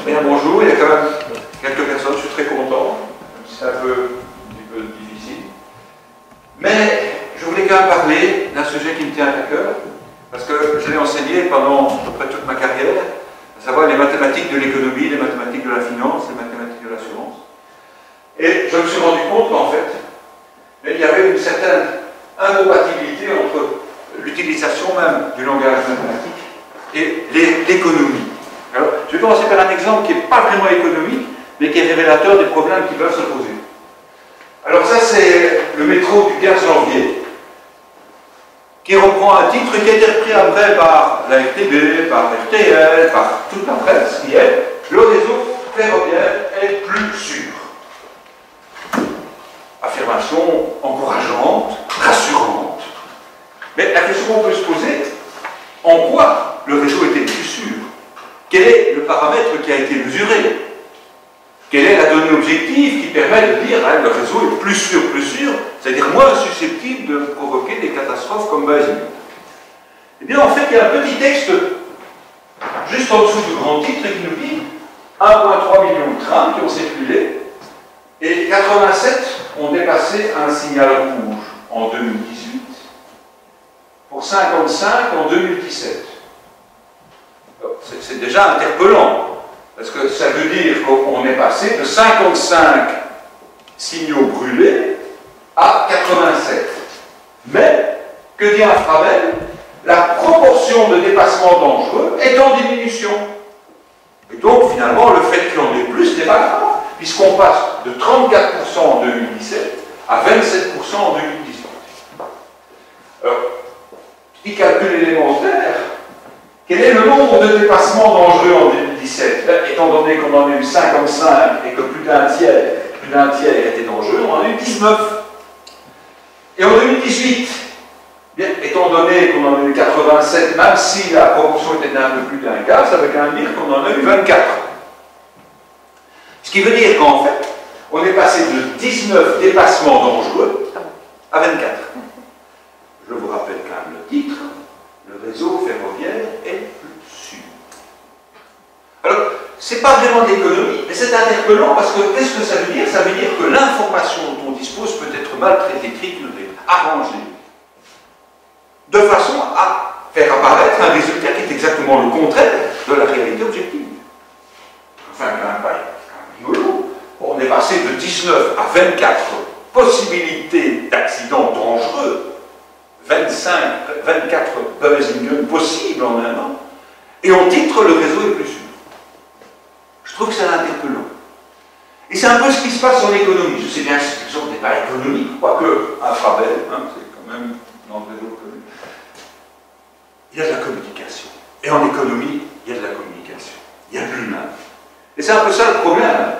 Bien, bonjour, il y a quand même quelques personnes, je suis très content, même si c'est un petit peu difficile. Mais je voulais quand même parler d'un sujet qui me tient à cœur, parce que je l'ai enseigné pendant à peu près toute ma carrière, à savoir les mathématiques de l'économie, les mathématiques de la finance, les mathématiques de l'assurance. Et je me suis rendu compte qu'en fait, il y avait une certaine incompatibilité entre l'utilisation même du langage mathématique et l'économie. Alors, je vais commencer par un exemple qui n'est pas vraiment économique, mais qui est révélateur des problèmes qui peuvent se poser. Alors ça, c'est le métro du 15 janvier, qui reprend un titre qui a été repris après par la RTB, par RTL, par toute la presse, qui est « Le réseau ferroviaire est plus sûr ». Affirmation encourageante, rassurante. Mais la question qu'on peut se poser, en quoi le réseau est-il plus sûr? Quel est le paramètre qui a été mesuré? Quelle est la donnée objective qui permet de dire hein, le réseau est plus sûr, c'est-à-dire moins susceptible de provoquer des catastrophes comme Basile? Eh bien, en fait, il y a un petit texte juste en dessous du grand titre qui nous dit 1,3 million de trains qui ont circulé et 87 ont dépassé un signal rouge en 2018 pour 55 en 2017. C'est déjà interpellant, parce que ça veut dire qu'on est passé de 55 signaux brûlés à 87. Mais, que dit Infrabel? La proportion de dépassements dangereux est en diminution. Et donc, finalement, le fait qu'il y en ait plus n'est pas grave, puisqu'on passe de 34% en 2017 à 27% en 2018. Alors, petit calcul élémentaire, quel est le nombre de dépassements dangereux en 2017? Étant donné qu'on en a eu 55 et que plus d'un tiers était dangereux, on en a eu 19. Et en 2018, bien, étant donné qu'on en a eu 87, même si la proportion était d'un peu plus d'un quart, ça veut quand même dire qu'on en a eu 24. Ce qui veut dire qu'en fait, on est passé de 19 dépassements dangereux à 24. Je vous rappelle quand même le titre. Le réseau ferroviaire est plus sûr. Alors, ce n'est pas vraiment de l'économie, mais c'est interpellant parce que qu'est-ce que ça veut dire? Ça veut dire que l'information dont on dispose peut être mal traitée, triturée, arrangée, de façon à faire apparaître un résultat qui est exactement le contraire de la réalité objective. Enfin, quand même pas rigolo. On est passé de 19 à 24 possibilités d'accidents dangereux. 24 Bösingen possibles en un an, et on titre le réseau est plus sûr. Je trouve que c'est interpellant. Et c'est un peu ce qui se passe en économie. Je sais bien que cet exemple n'est pas économique, quoique Infrabel, hein, c'est quand même dans le réseau connu. Il y a de la communication. Et en économie, il y a de la communication. Il y a de l'humain. Et c'est un peu ça le problème.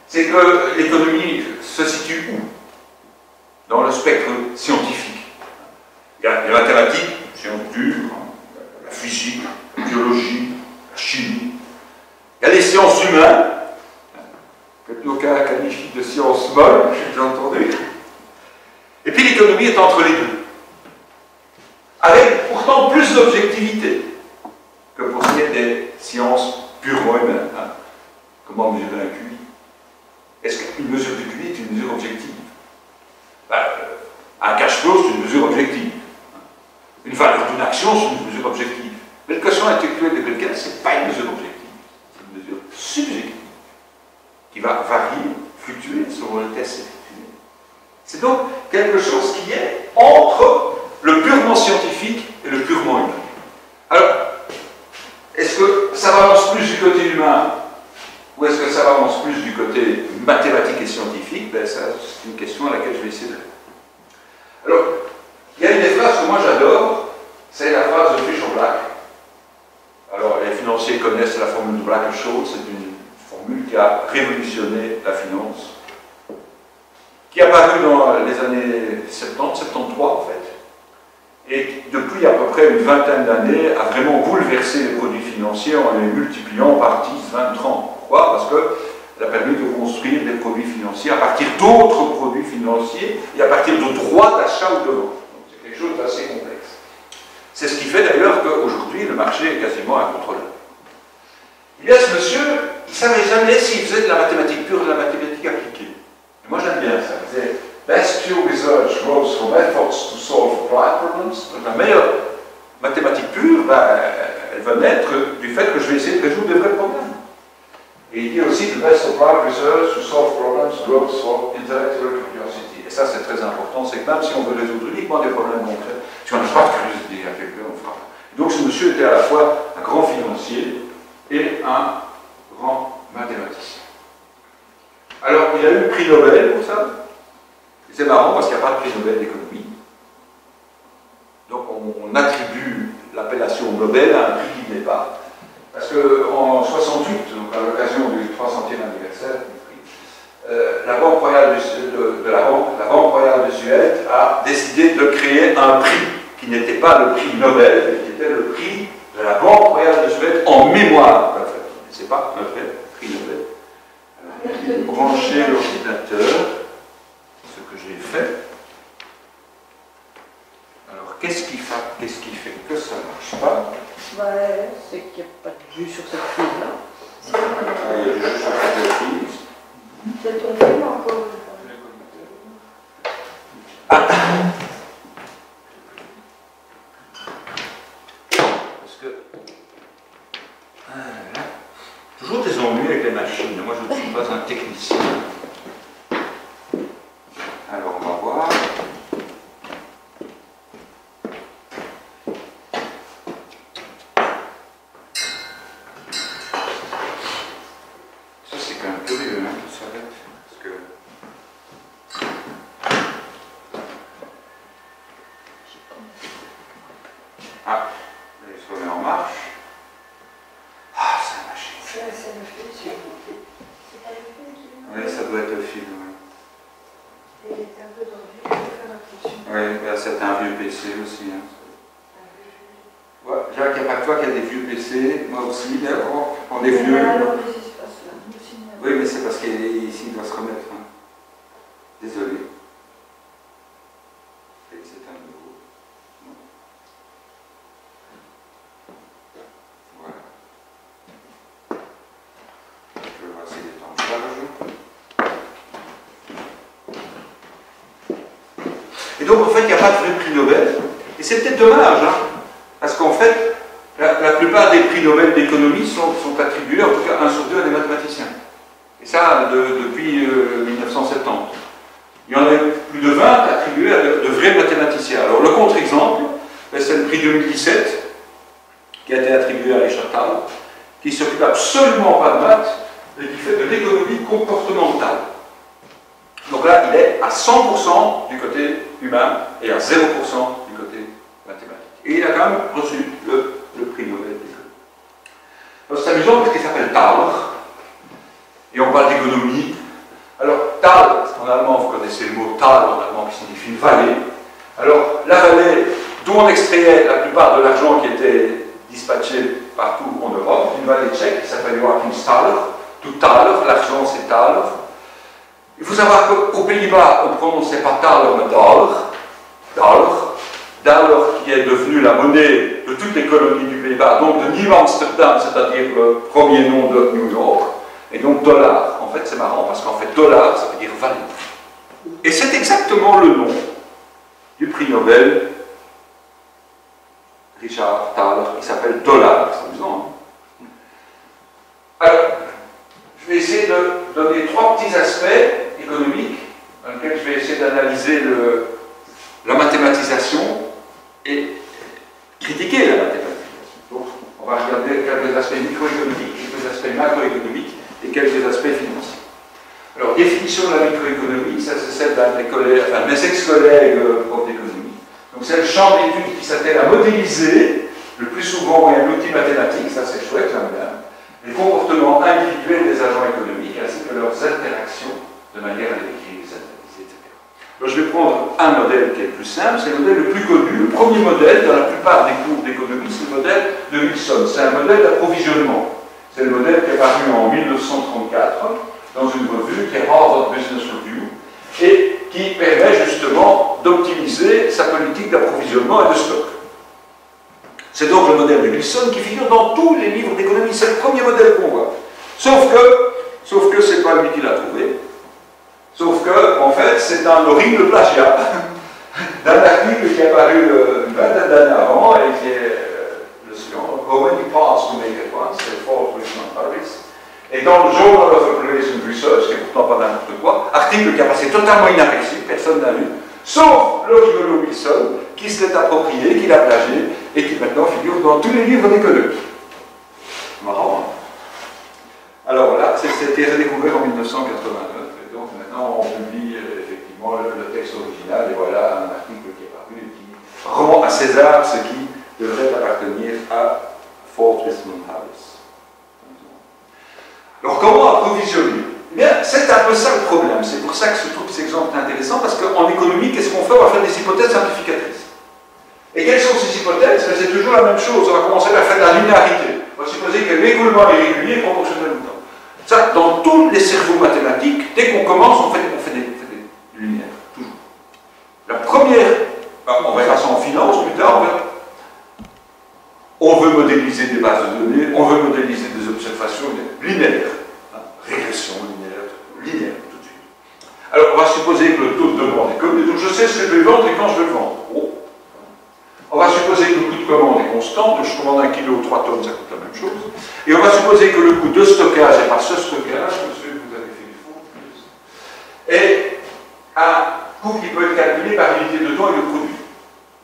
C'est que l'économie se situe où? Dans le spectre scientifique. Il y a les mathématiques, sciences dures, la physique, la biologie, la chimie. Il y a les sciences humaines, que d'aucuns qualifient de sciences molles, j'ai déjà entendu. Et puis l'économie est entre les deux. Avec pourtant plus d'objectivité que pour ce qui est des sciences purement humaines. Hein. Comment mesurer un QI? Est-ce qu'une mesure du QI est une mesure objective? Un cash flow, c'est une mesure objective. Une valeur d'une action, c'est une mesure objective. Mais le quotient intellectuel de quelqu'un, ce n'est pas une mesure objective. C'est une mesure subjective, qui va varier, fluctuer selon le test effectué. C'est donc quelque chose qui est entre le purement scientifique et le purement humain. Alors, est-ce que ça avance plus du côté humain, ou est-ce que ça avance plus du côté mathématique et scientifique? Ben, ça, c'est une question à laquelle je vais essayer de répondre. Alors, il y a une des phrases que moi j'adore, c'est la phrase de Fischer-Black. Alors, les financiers connaissent la formule de Black-Scholes, c'est une formule qui a révolutionné la finance, qui est apparue dans les années 70, 73 en fait, et depuis à peu près une vingtaine d'années a vraiment bouleversé les produits financiers en les multipliant par 10, 20, 30. Pourquoi? Parce qu'elle a permis de construire des produits financiers à partir d'autres produits financiers et à partir de droits d'achat ou de vente. C'est quelque chose d'assez complexe. C'est ce qui fait d'ailleurs qu'aujourd'hui le marché est quasiment incontrôlable. Eh bien, ce monsieur, examinait s'il faisait de la mathématique pure et de la mathématique appliquée. Et moi j'aime bien ça. Il disait Best pure research grows from efforts to solve applied problems. Donc, la meilleure mathématique pure, elle va naître du fait que je vais essayer de résoudre des vrais problèmes. Et il dit aussi The best applied research to solve problems grows from intellectual curiosity. Et ça c'est très important, c'est que même si on veut résoudre uniquement des problèmes concrets, si on n'a pas de curiosité à quelqu'un, on fera. Donc ce monsieur était à la fois un grand financier et un grand mathématicien. Alors, il a eu le prix Nobel pour ça. C'est marrant parce qu'il n'y a pas de prix Nobel d'économie. Donc, on attribue l'appellation Nobel à un prix qui n'est pas. Parce qu'en 68, donc à l'occasion du 300e anniversaire du prix, la Banque Royale la Banque Royale de Suède a décidé de créer un prix qui n'était pas le prix Nobel, mais qui était le prix de la Banque Royale de Suède en mémoire. Ce n'est pas un vrai prix Nobel. Brancher l'ordinateur, ce que j'ai fait. Alors, qu'est-ce qui fait que ça ne marche pas? C'est qu'il n'y a pas de vue sur cette fille-là. Il y a du jeu sur cette fille. C'est ton film encore. Parce que... toujours des ennuis avec les machines. Moi, je ne suis pas un technicien. Alors, on va voir. Ça, c'est quand même curieux, hein, tout ça. Parce que... Ah, il se remet en marche. Ah, c'est la machine. C'est le film. C'est pas le film qui est. Oui, ça doit être le film, oui. Il est un peu tordu, il faut faire attention. Oui, c'est un vieux PC aussi. Hein. Ouais, Jacques, il n'y a pas que toi qui a des vieux PC, moi aussi, mais on est vieux. Alors, les espaces là, nous aussi. Oui, mais c'est parce qu'ici, il doit se remettre. Hein. Désolé. Et c'est un nouveau. Non. Voilà. Je vais voir s'il est en charge. Et donc, en fait, il n'y a pas de vrai prix Nobel. Et c'est peut-être dommage, hein, parce qu'en fait, la plupart des prix Nobel d'économie sont attribués, en tout cas 1 sur 2, à des mathématiciens. Et ça, depuis 1970. Il y en a plus de 20 attribués à de vrais mathématiciens. Alors, le contre-exemple, c'est le prix 2017, qui a été attribué à Richard Thaler, qui ne s'occupe absolument pas de maths, et qui fait de l'économie comportementale. Donc là, il est à 100% du côté humain et à 0% du côté mathématique. Et il a quand même reçu le prix Nobel d'économie. C'est amusant parce qu'il s'appelle Thaler, et on parle d'économie. Alors, Tal, en allemand, vous connaissez le mot Tal en allemand qui signifie une vallée. Alors, la vallée d'où on extrayait la plupart de l'argent qui était dispatché partout en Europe, une vallée tchèque qui s'appelle Joachimsthaler. Tout Thaler, l'argent c'est Thaler. Il faut savoir qu'aux Pays-Bas, on ne prononçait pas Thaler, mais Daler. Daler qui est devenu la monnaie de toutes les colonies du Pays-Bas, donc de Nieuw-Amsterdam, c'est-à-dire le premier nom de New York, et donc dollar. En fait, c'est marrant parce qu'en fait, dollar, ça veut dire vallée. Et c'est exactement le nom du prix Nobel Richard Thaler, qui s'appelle dollar. C'est amusant, hein? Alors, je vais essayer de donner 3 petits aspects économiques dans lesquels je vais essayer d'analyser la mathématisation et critiquer la mathématisation. Donc, on va regarder quelques aspects microéconomiques, quelques aspects macroéconomiques et quelques aspects financiers. Alors, définition de la microéconomie, ça c'est celle d'un des collègues, enfin mes ex-collègues profs d'économie. Donc c'est le champ d'études qui s'attelle à modéliser, le plus souvent un outil mathématique, ça c'est chouette, j'aime bien, les comportements individuels des agents économiques ainsi que leurs interactions de manière à les décrire, les analyser, etc. Alors, je vais prendre un modèle qui est le plus simple, c'est le modèle le plus connu, le premier modèle dans la plupart des cours d'économie, c'est le modèle de Wilson. C'est un modèle d'approvisionnement. C'est le modèle qui est paru en 1934 dans une revue qui est Harvard Business Review et qui permet justement d'optimiser sa politique d'approvisionnement et de stock. C'est donc le modèle de Wilson qui figure dans tous les livres d'économie. C'est le premier modèle qu'on voit. Sauf que Sauf que c'est pas lui qui l'a trouvé. Sauf que, en fait, c'est un horrible plagiat d'un article qui est apparu une vingtaine d'années avant et qui est le suivant. How many parts to make at once, c'est Fort Richmond Harris. Et dans le Journal of Population Research, qui est pourtant pas n'importe quoi, article qui a passé totalement inaperçu, personne n'a lu, sauf le rigolo Wilson, qui se l'est approprié, qui l'a plagié, et qui maintenant figure dans tous les livres d'économie. Marrant, hein? Alors voilà, c'était redécouvert en 1989, et donc maintenant on publie effectivement le texte original, et voilà un article qui est paru, qui rend à César ce qui devrait appartenir à Fort Richmond Harris. Alors comment approvisionner? Eh bien, c'est un peu ça le problème, c'est pour ça que je trouve cet exemple intéressant, parce qu'en économie, qu'est-ce qu'on fait? On va faire des hypothèses simplificatrices. Et quelles sont ces hypothèses? C'est toujours la même chose, on va commencer par faire de la linéarité. On va supposer que l'écoulement est régulier et proportionnel au temps. Ça, dans tous les cerveaux mathématiques, dès qu'on commence, on fait des linéaires, toujours. La première, on verra ça en finance, plus tard, on veut modéliser des bases de données, on veut modéliser des observations linéaires. Régression linéaire, tout de suite. Alors, on va supposer que le taux de demande est connu, donc je sais ce que je vais vendre et quand je vais le vendre. Oh. On va supposer que le coût de commande est constant, donc je commande 1 kg, 3 tonnes, ça coûte la même chose. Et on va supposer que le coût de stockage est par ce stockage, monsieur, vous avez fait du fond, et un coût qui peut être calculé par unité de temps et de produit.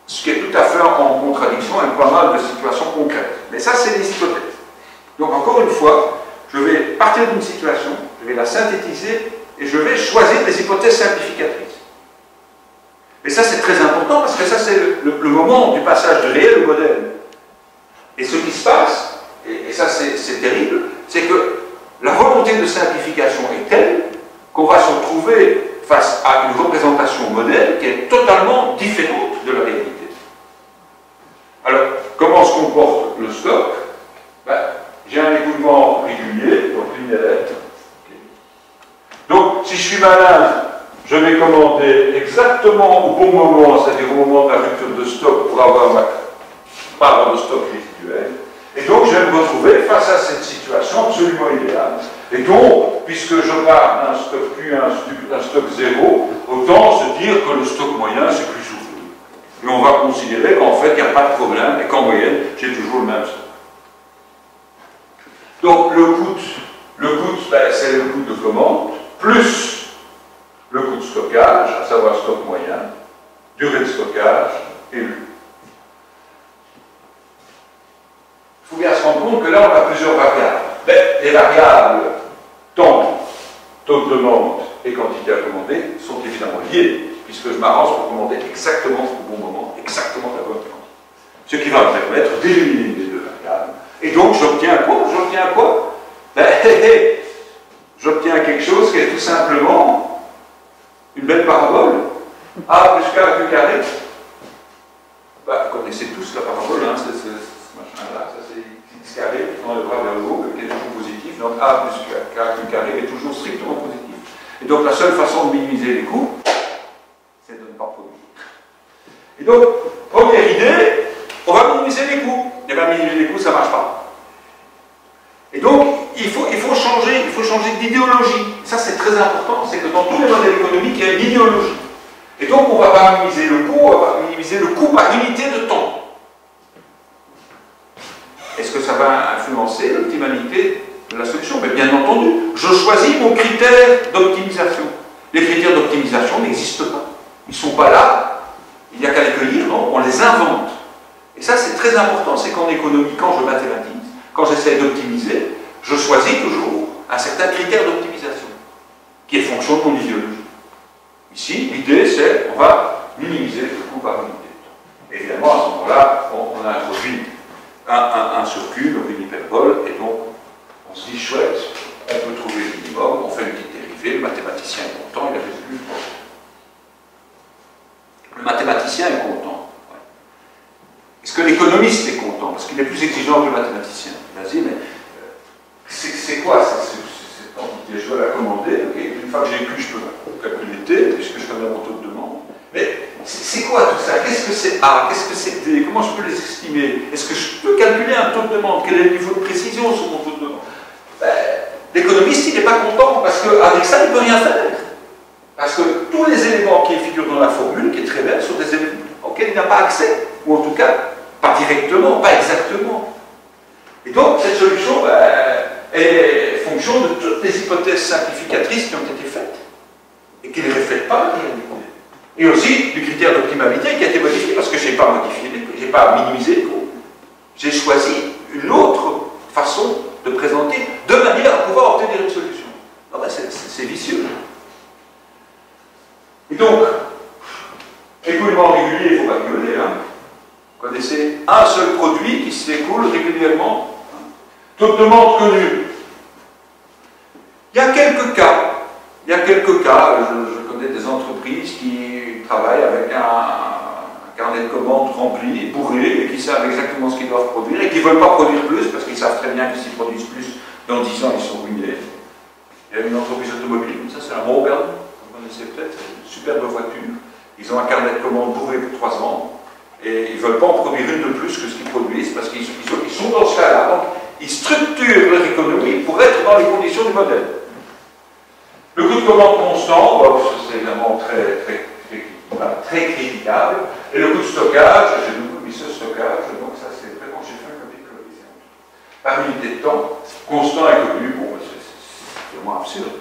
Ce qui est tout à fait en contradiction avec pas mal de situations concrètes. Mais ça, c'est des hypothèses. Donc, encore une fois, je vais partir d'une situation, je vais la synthétiser et je vais choisir des hypothèses simplificatrices. Et ça, c'est très important parce que ça, c'est le moment du passage du réel au modèle. Et ce qui se passe, et ça, c'est terrible, c'est que la volonté de simplification est telle qu'on va se retrouver face à une représentation modèle qui est totalement différente de la réalité. Alors, comment se comporte le stock? J'ai un écoulement régulier, donc linéaire. Donc, si je suis malin, je vais commander exactement au bon moment, c'est-à-dire au moment de la rupture de stock pour avoir pas avoir de stock résiduel. Et donc, je vais me retrouver face à cette situation absolument idéale. Et donc, puisque je pars d'un stock Q à un stock 0, autant se dire que le stock moyen, c'est plus souverain. Et on va considérer qu'en fait, il n'y a pas de problème et qu'en moyenne, j'ai toujours le même stock. Donc, le coût c'est le coût de commande, plus le coût de stockage, à savoir stock moyen, durée de stockage et le. Il faut bien se rendre compte que là, on a plusieurs variables. Mais les variables temps, taux de demande et quantité à commander sont évidemment liées, puisque je m'arrange pour commander exactement au bon moment, exactement la bonne quantité. Ce qui va me permettre d'éliminer les deux variables. Et donc, j'obtiens quoi? J'obtiens quoi? J'obtiens quelque chose qui est tout simplement une belle parabole. A plus Q carré. Vous connaissez tous la parabole, hein, c'est ce machin-là, ça c'est X carré, dans le bras vers le haut, qui est toujours positif. Donc A plus Q carré est toujours strictement positif. Et donc, la seule façon de minimiser les coûts, c'est de ne pas produire. Et donc, première idée, on va minimiser les coûts. Et bien, minimiser les coûts, ça ne marche pas. Et donc, il faut changer d'idéologie. Ça, c'est très important, c'est que dans tous les modèles économiques, il y a une idéologie. Et donc, on ne va pas minimiser le coût, on va minimiser le coût par unité de temps. Est-ce que ça va influencer l'optimalité de la solution? Mais bien entendu, je choisis mon critère d'optimisation. Les critères d'optimisation n'existent pas. Ils ne sont pas là, il n'y a qu'à les cueillir, non, on les invente. Et ça, c'est très important, c'est qu'en économie, quand je mathématise, quand j'essaie d'optimiser, je choisis toujours un certain critère d'optimisation, qui est fonction de mon idéologie. Ici, l'idée, c'est on va minimiser le coût par unité de temps. Évidemment, à ce moment-là, on a introduit un surcul, une hyperbole, et donc on se dit chouette, on peut trouver le minimum, on fait une petite dérivée, le mathématicien est content, il a résolu le problème. Le mathématicien est content. Est-ce que l'économiste est content? Parce qu'il est plus exigeant que le mathématicien. Il va se dire, mais c'est quoi cette quantité? Je dois la commander, okay. Une fois que j'ai écrit, je peux calculer T, puisque je connais mon taux de demande. Mais c'est quoi tout ça? Qu'est-ce que c'est A? Qu'est-ce que c'est D? Comment je peux les estimer? Est-ce que je peux calculer un taux de demande? Quel est le niveau de précision sur mon taux de demande? L'économiste, il n'est pas content qu'avec ça, il ne peut rien faire. Parce que tous les éléments qui figurent dans la formule, qui est très belle, sont des éléments auxquels il n'a pas accès, ou en tout cas, pas directement, pas exactement. Et donc, cette solution est fonction de toutes les hypothèses simplificatrices qui ont été faites, et qui ne les reflètent pas la réalité. Et aussi du critère d'optimalité qui a été modifié, parce que je n'ai pas modifié, je n'ai pas minimisé les coûts. J'ai choisi une autre façon de présenter, de manière à pouvoir obtenir une solution. C'est vicieux. Et donc, écoulement régulier, il ne faut pas rigoler. Hein. Vous connaissez un seul produit qui s'écoule régulièrement. Hein. Toute demande connue. Il y a quelques cas. Je connais des entreprises qui travaillent avec un carnet de commandes rempli, bourré, et qui savent exactement ce qu'ils doivent produire, et qui ne veulent pas produire plus, parce qu'ils savent très bien que s'ils produisent plus, dans 10 ans, ils sont ruinés. Il y a une entreprise automobile, comme ça, c'est la Morgan, vous connaissez peut-être, une superbe voiture. Ils ont un carnet de commandes bourré pour 3 ans, et ils ne veulent pas en produire une de plus que ce qu'ils produisent, parce qu'ils sont dans ce cas-là. Donc, ils structurent leur économie pour être dans les conditions du modèle. Le coût de commande constant, c'est évidemment très critiquable. Et le coût de stockage, j'ai beaucoup mis ce stockage, donc ça c'est vraiment, j'ai fait un copier-coller. Par unité de temps, constant et connu, bon, c'est vraiment absurde.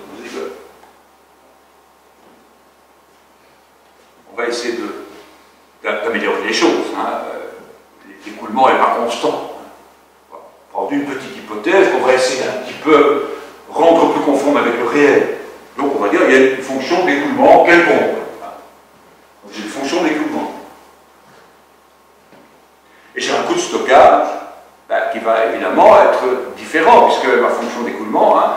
On va essayer d'améliorer les choses. Hein. L'écoulement n'est pas constant. On va prendre une petite hypothèse qu'on va essayer un petit peu rendre plus conforme avec le réel. Donc on va dire qu'il y a une fonction d'écoulement quelconque. Donc j'ai une fonction d'écoulement. Et j'ai un coût de stockage qui va évidemment être différent, puisque ma fonction d'écoulement, hein,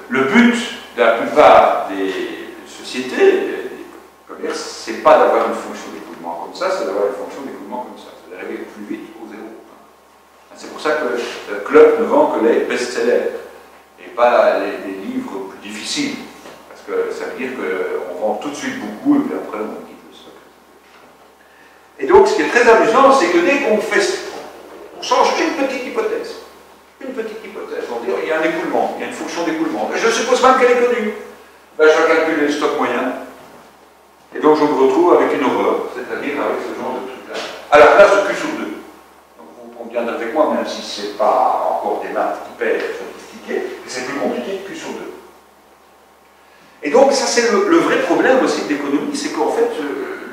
le but de la plupart des sociétés, des commerces, c'est pas d'avoir une fonction d'écoulement comme ça, c'est d'avoir une fonction d'écoulement comme ça. C'est d'arriver plus vite au zéro. C'est pour ça que le club ne vend que les best-sellers, et pas les livres plus difficiles. Que ça veut dire qu'on vend tout de suite beaucoup et puis après on quitte le stock. Et donc ce qui est très amusant, c'est que dès qu'on change une petite hypothèse, on dit il y a un écoulement, il y a une fonction d'écoulement. Je suppose même qu'elle est connue. Ben, je vais calculer le stock moyen, et donc je me retrouve avec une horreur, c'est-à-dire avec ce genre de truc-là, à la place de Q sur 2. Donc vous conviendrez avec moi, même si ce n'est pas encore des maths hyper sophistiquées, c'est plus compliqué que Q sur 2. Et donc, ça c'est le vrai problème aussi de l'économie, c'est qu'en fait,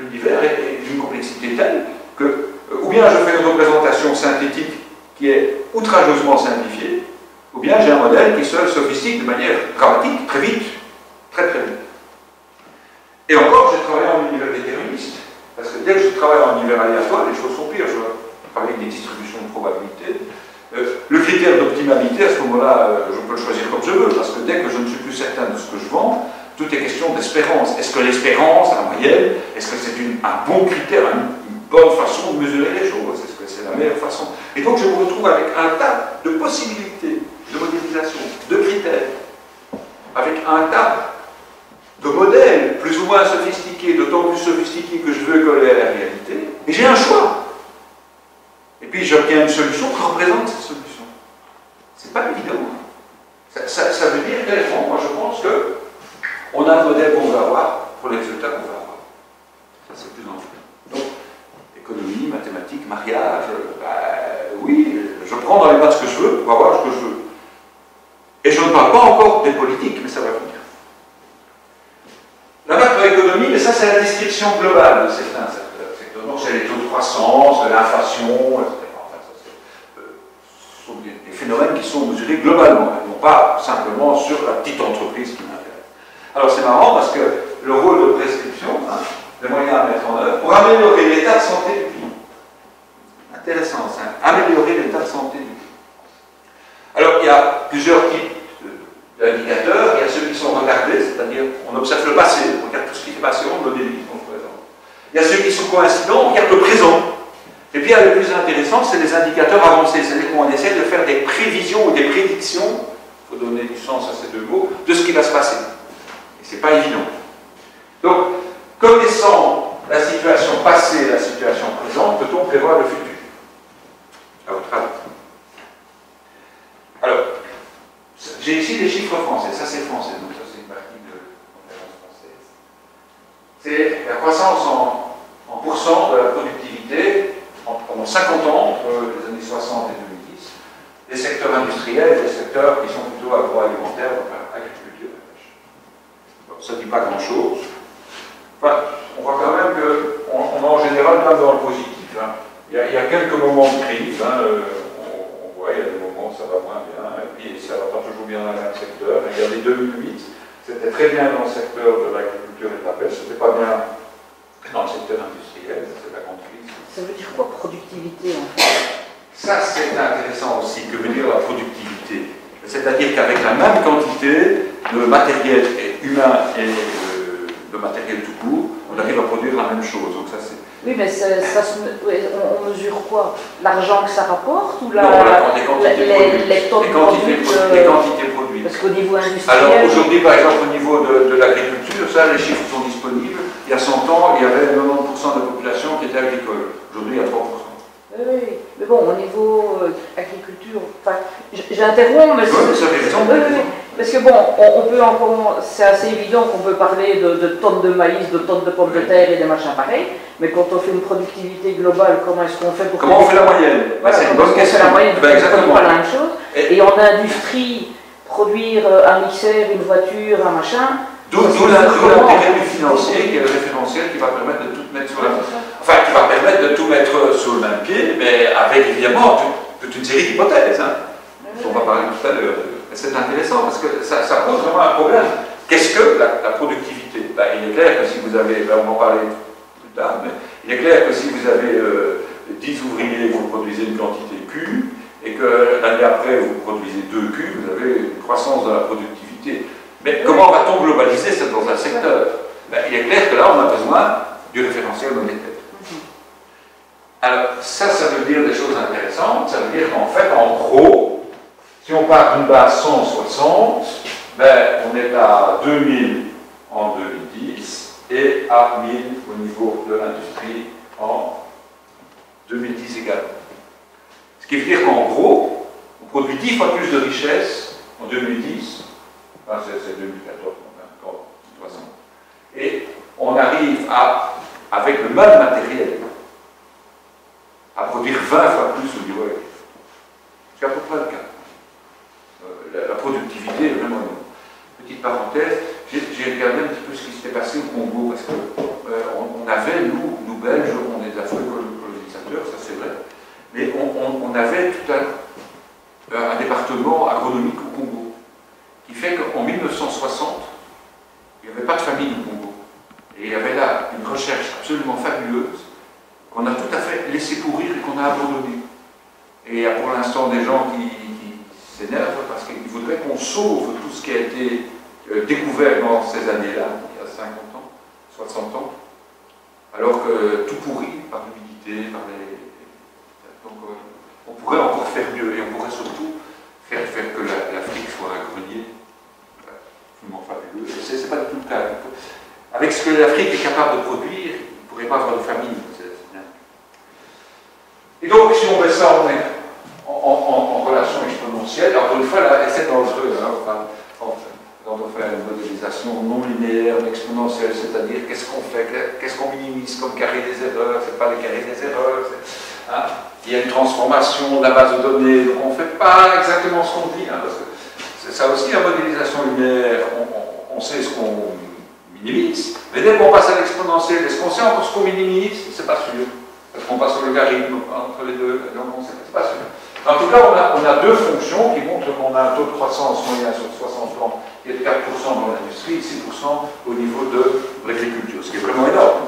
l'univers est d'une complexité telle que, ou bien je fais une représentation synthétique qui est outrageusement simplifiée, ou bien j'ai un modèle qui se sophistique de manière dramatique, très vite, très vite. Et encore, j'ai travaillé en univers déterministe, parce que dès que je travaille en univers aléatoire, les choses sont pires, je travaille avec des distributions de probabilité. Le critère d'optimalité, à ce moment-là, je peux le choisir comme je veux, parce que dès que je ne suis plus certain de ce que je vends, tout est question d'espérance. Est-ce que l'espérance, la moyenne, est-ce que c'est un bon critère, une bonne façon de mesurer les choses? Est-ce que c'est la meilleure façon? Et donc je me retrouve avec un tas de possibilités de modélisation, de critères, avec un tas de modèles plus ou moins sophistiqués, d'autant plus sophistiqués que je veux coller à la réalité, et j'ai un choix. Et puis j'obtiens une solution qui représente cette solution. C'est pas évident. Ça veut dire clairement, moi je pense que on a un modèle qu'on veut avoir pour les résultats qu'on veut avoir. Ça c'est plus en fait. Donc, économie, mathématiques, mariage, oui, je prends dans les maths ce que je veux pour avoir ce que je veux. Et je ne parle pas encore des politiques, mais ça va venir. La macroéconomie, mais ça c'est la description globale de certains secteurs. Donc c'est les taux de croissance, l'inflation, etc. Enfin, ce sont des phénomènes qui sont mesurés globalement, et non pas simplement sur la petite entreprise qui m'intéresse. Alors c'est marrant parce que le rôle de prescription, hein, les moyens à mettre en œuvre, pour améliorer l'état de santé du pays. Intéressant ça, améliorer l'état de santé du pays. Alors il y a plusieurs types d'indicateurs, il y a ceux qui sont retardés, c'est-à-dire on observe le passé, on regarde tout ce qui est passé, on le modélise, on le présente. Il y a ceux qui sont coïncidents, on regarde le présent. Et puis il y a le plus intéressant, c'est les indicateurs avancés, c'est-à-dire qu'on essaie de faire des prévisions ou des prédictions, il faut donner du sens à ces deux mots, de ce qui va se passer. Et c'est pas évident. Donc, connaissant la situation passée et la situation présente, peut-on prévoir le futur? À votre avis? Alors, j'ai ici des chiffres français, ça c'est français, donc ça c'est partie de conférence française. C'est la croissance en pourcent de la productivité pendant 50 ans, entre les années 60 et 2010, des secteurs industriels et des secteurs qui sont plutôt agroalimentaires, donc agriculture et pêche. Bon, ça ne dit pas grand-chose. Enfin, on voit quand même qu'on est en général pas dans le positif. Hein. Il y a quelques moments de crise, hein, on voit, il y a des moments où ça va moins bien, et puis ça va pas toujours bien dans le même secteur. Regardez 2008, c'était très bien dans le secteur de l'agriculture et de la pêche, c'était pas bien dans le secteur industriel, c'est la grande crise. Ça veut dire quoi, productivité, en fait? Ça, c'est intéressant aussi, que veut dire la productivité. C'est-à-dire qu'avec la même quantité de matériel humain et de matériel tout court, on arrive à produire la même chose. Donc ça, c'est... Oui, mais on mesure quoi? L'argent que ça rapporte ou les quantités produites. Parce qu'au niveau industriel... Alors aujourd'hui, par exemple, au niveau de l'agriculture, ça, les chiffres sont disponibles. Il y a 100 ans, il y avait 90% de la population qui était agricole. Aujourd'hui, il y a 3%. Oui, mais bon, au niveau agriculture, enfin, j'interromps, mais... Oui, vous avez raison. Parce que bon, on peut encore, c'est assez évident qu'on peut parler de tonnes de maïs, de tonnes de pommes de terre et des machins pareils, mais quand on fait une productivité globale, comment est-ce qu'on fait pour... Comment on fait la moyenne? Voilà, c'est une bonne question. On fait la moyenne, Exactement. Pas la même chose. Et en industrie, produire un mixeur, une voiture, un machin... D'où l'intérêt du financier, qui est le référentiel qui va permettre de tout mettre sur la... Enfin, qui va permettre de tout mettre sur le même pied, mais avec évidemment toute une série d'hypothèses, hein, dont on va parler tout à l'heure. C'est intéressant parce que ça pose vraiment un problème. Qu'est-ce que la productivité? Ben, il est clair que si vous avez, on va en parler plus tard, mais il est clair que si vous avez 10 ouvriers, vous produisez une quantité Q, et que l'année après vous produisez 2 Q, vous avez une croissance de la productivité. Mais comment va-t-on globaliser ça dans un secteur? Ben, il est clair que là, on a besoin du référentiel monétaire. Alors, ça veut dire des choses intéressantes. Ça veut dire qu'en fait, en gros, si on part d'une base 160, ben, on est à 2000 en 2010 et à 1000 au niveau de l'industrie en 2010 également. Ce qui veut dire qu'en gros, on produit 10 fois plus de richesse en 2010, enfin c'est 2014, on a encore 3 ans, et on arrive avec le même matériel, à produire 20 fois plus au niveau agricole. C'est à peu près le cas. La productivité est vraiment énorme. Petite parenthèse, j'ai regardé un petit peu ce qui s'était passé au Congo, parce qu'on avait, nous Belges, on est des afro-colonisateurs, ça c'est vrai, mais on avait tout un département agronomique au Congo, qui fait qu'en 1960, il n'y avait pas de famine au Congo. Et il y avait là une recherche absolument fabuleuse, qu'on a tout à fait laissé pourrir et qu'on a abandonné. Et il y a pour l'instant des gens qui s'énervent parce qu'ils voudraient qu'on sauve tout ce qui a été découvert dans ces années-là, il y a 50 ans, 60 ans, alors que tout pourrit par l'humidité, par les... Donc on pourrait encore faire mieux et on pourrait surtout faire que l'Afrique soit un grenier absolument fabuleux. C'est pas du tout le cas. Avec ce que l'Afrique est capable de produire, il ne pourrait pas avoir de famine. Et donc, si on met ça en relation exponentielle, encore une fois, là, c'est dangereux, hein, quand on fait une modélisation non linéaire, exponentielle, c'est-à-dire qu'est-ce qu'on fait, qu'est-ce qu'on minimise comme carré des erreurs, c'est pas les carrés des erreurs, hein, il y a une transformation de la base de données, donc on ne fait pas exactement ce qu'on dit, hein, parce que c'est ça aussi la modélisation linéaire, on sait ce qu'on minimise, mais dès qu'on passe à l'exponentielle, est-ce qu'on sait encore ce qu'on minimise? C'est pas sûr. Parce qu'on passe au logarithme entre les deux, donc on ne sait pas sûr. En tout cas, on a deux fonctions qui montrent qu'on a un taux de croissance moyen sur 60 ans qui est de 4% dans l'industrie et 6% au niveau de l'agriculture, ce qui est vraiment énorme.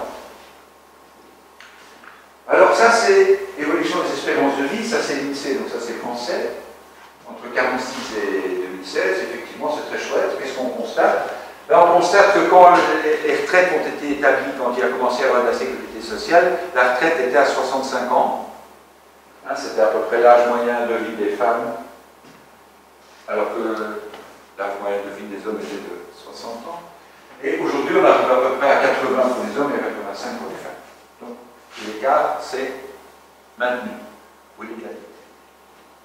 Alors ça, c'est évolution des espérances de vie, ça c'est l'INSEE, donc ça c'est français. Entre 1946 et 2016, effectivement, c'est très chouette. Qu'est-ce qu'on constate? Là, on constate que quand les retraites ont été établies, quand il a commencé à avoir de la sécurité sociale, la retraite était à 65 ans. Hein, c'était à peu près l'âge moyen de vie des femmes, alors que l'âge moyen de vie des hommes était de 60 ans. Et aujourd'hui, on arrive à peu près à 80 pour les hommes et à 85 pour les femmes. Donc, l'écart, c'est maintenu. Oui, l'égalité.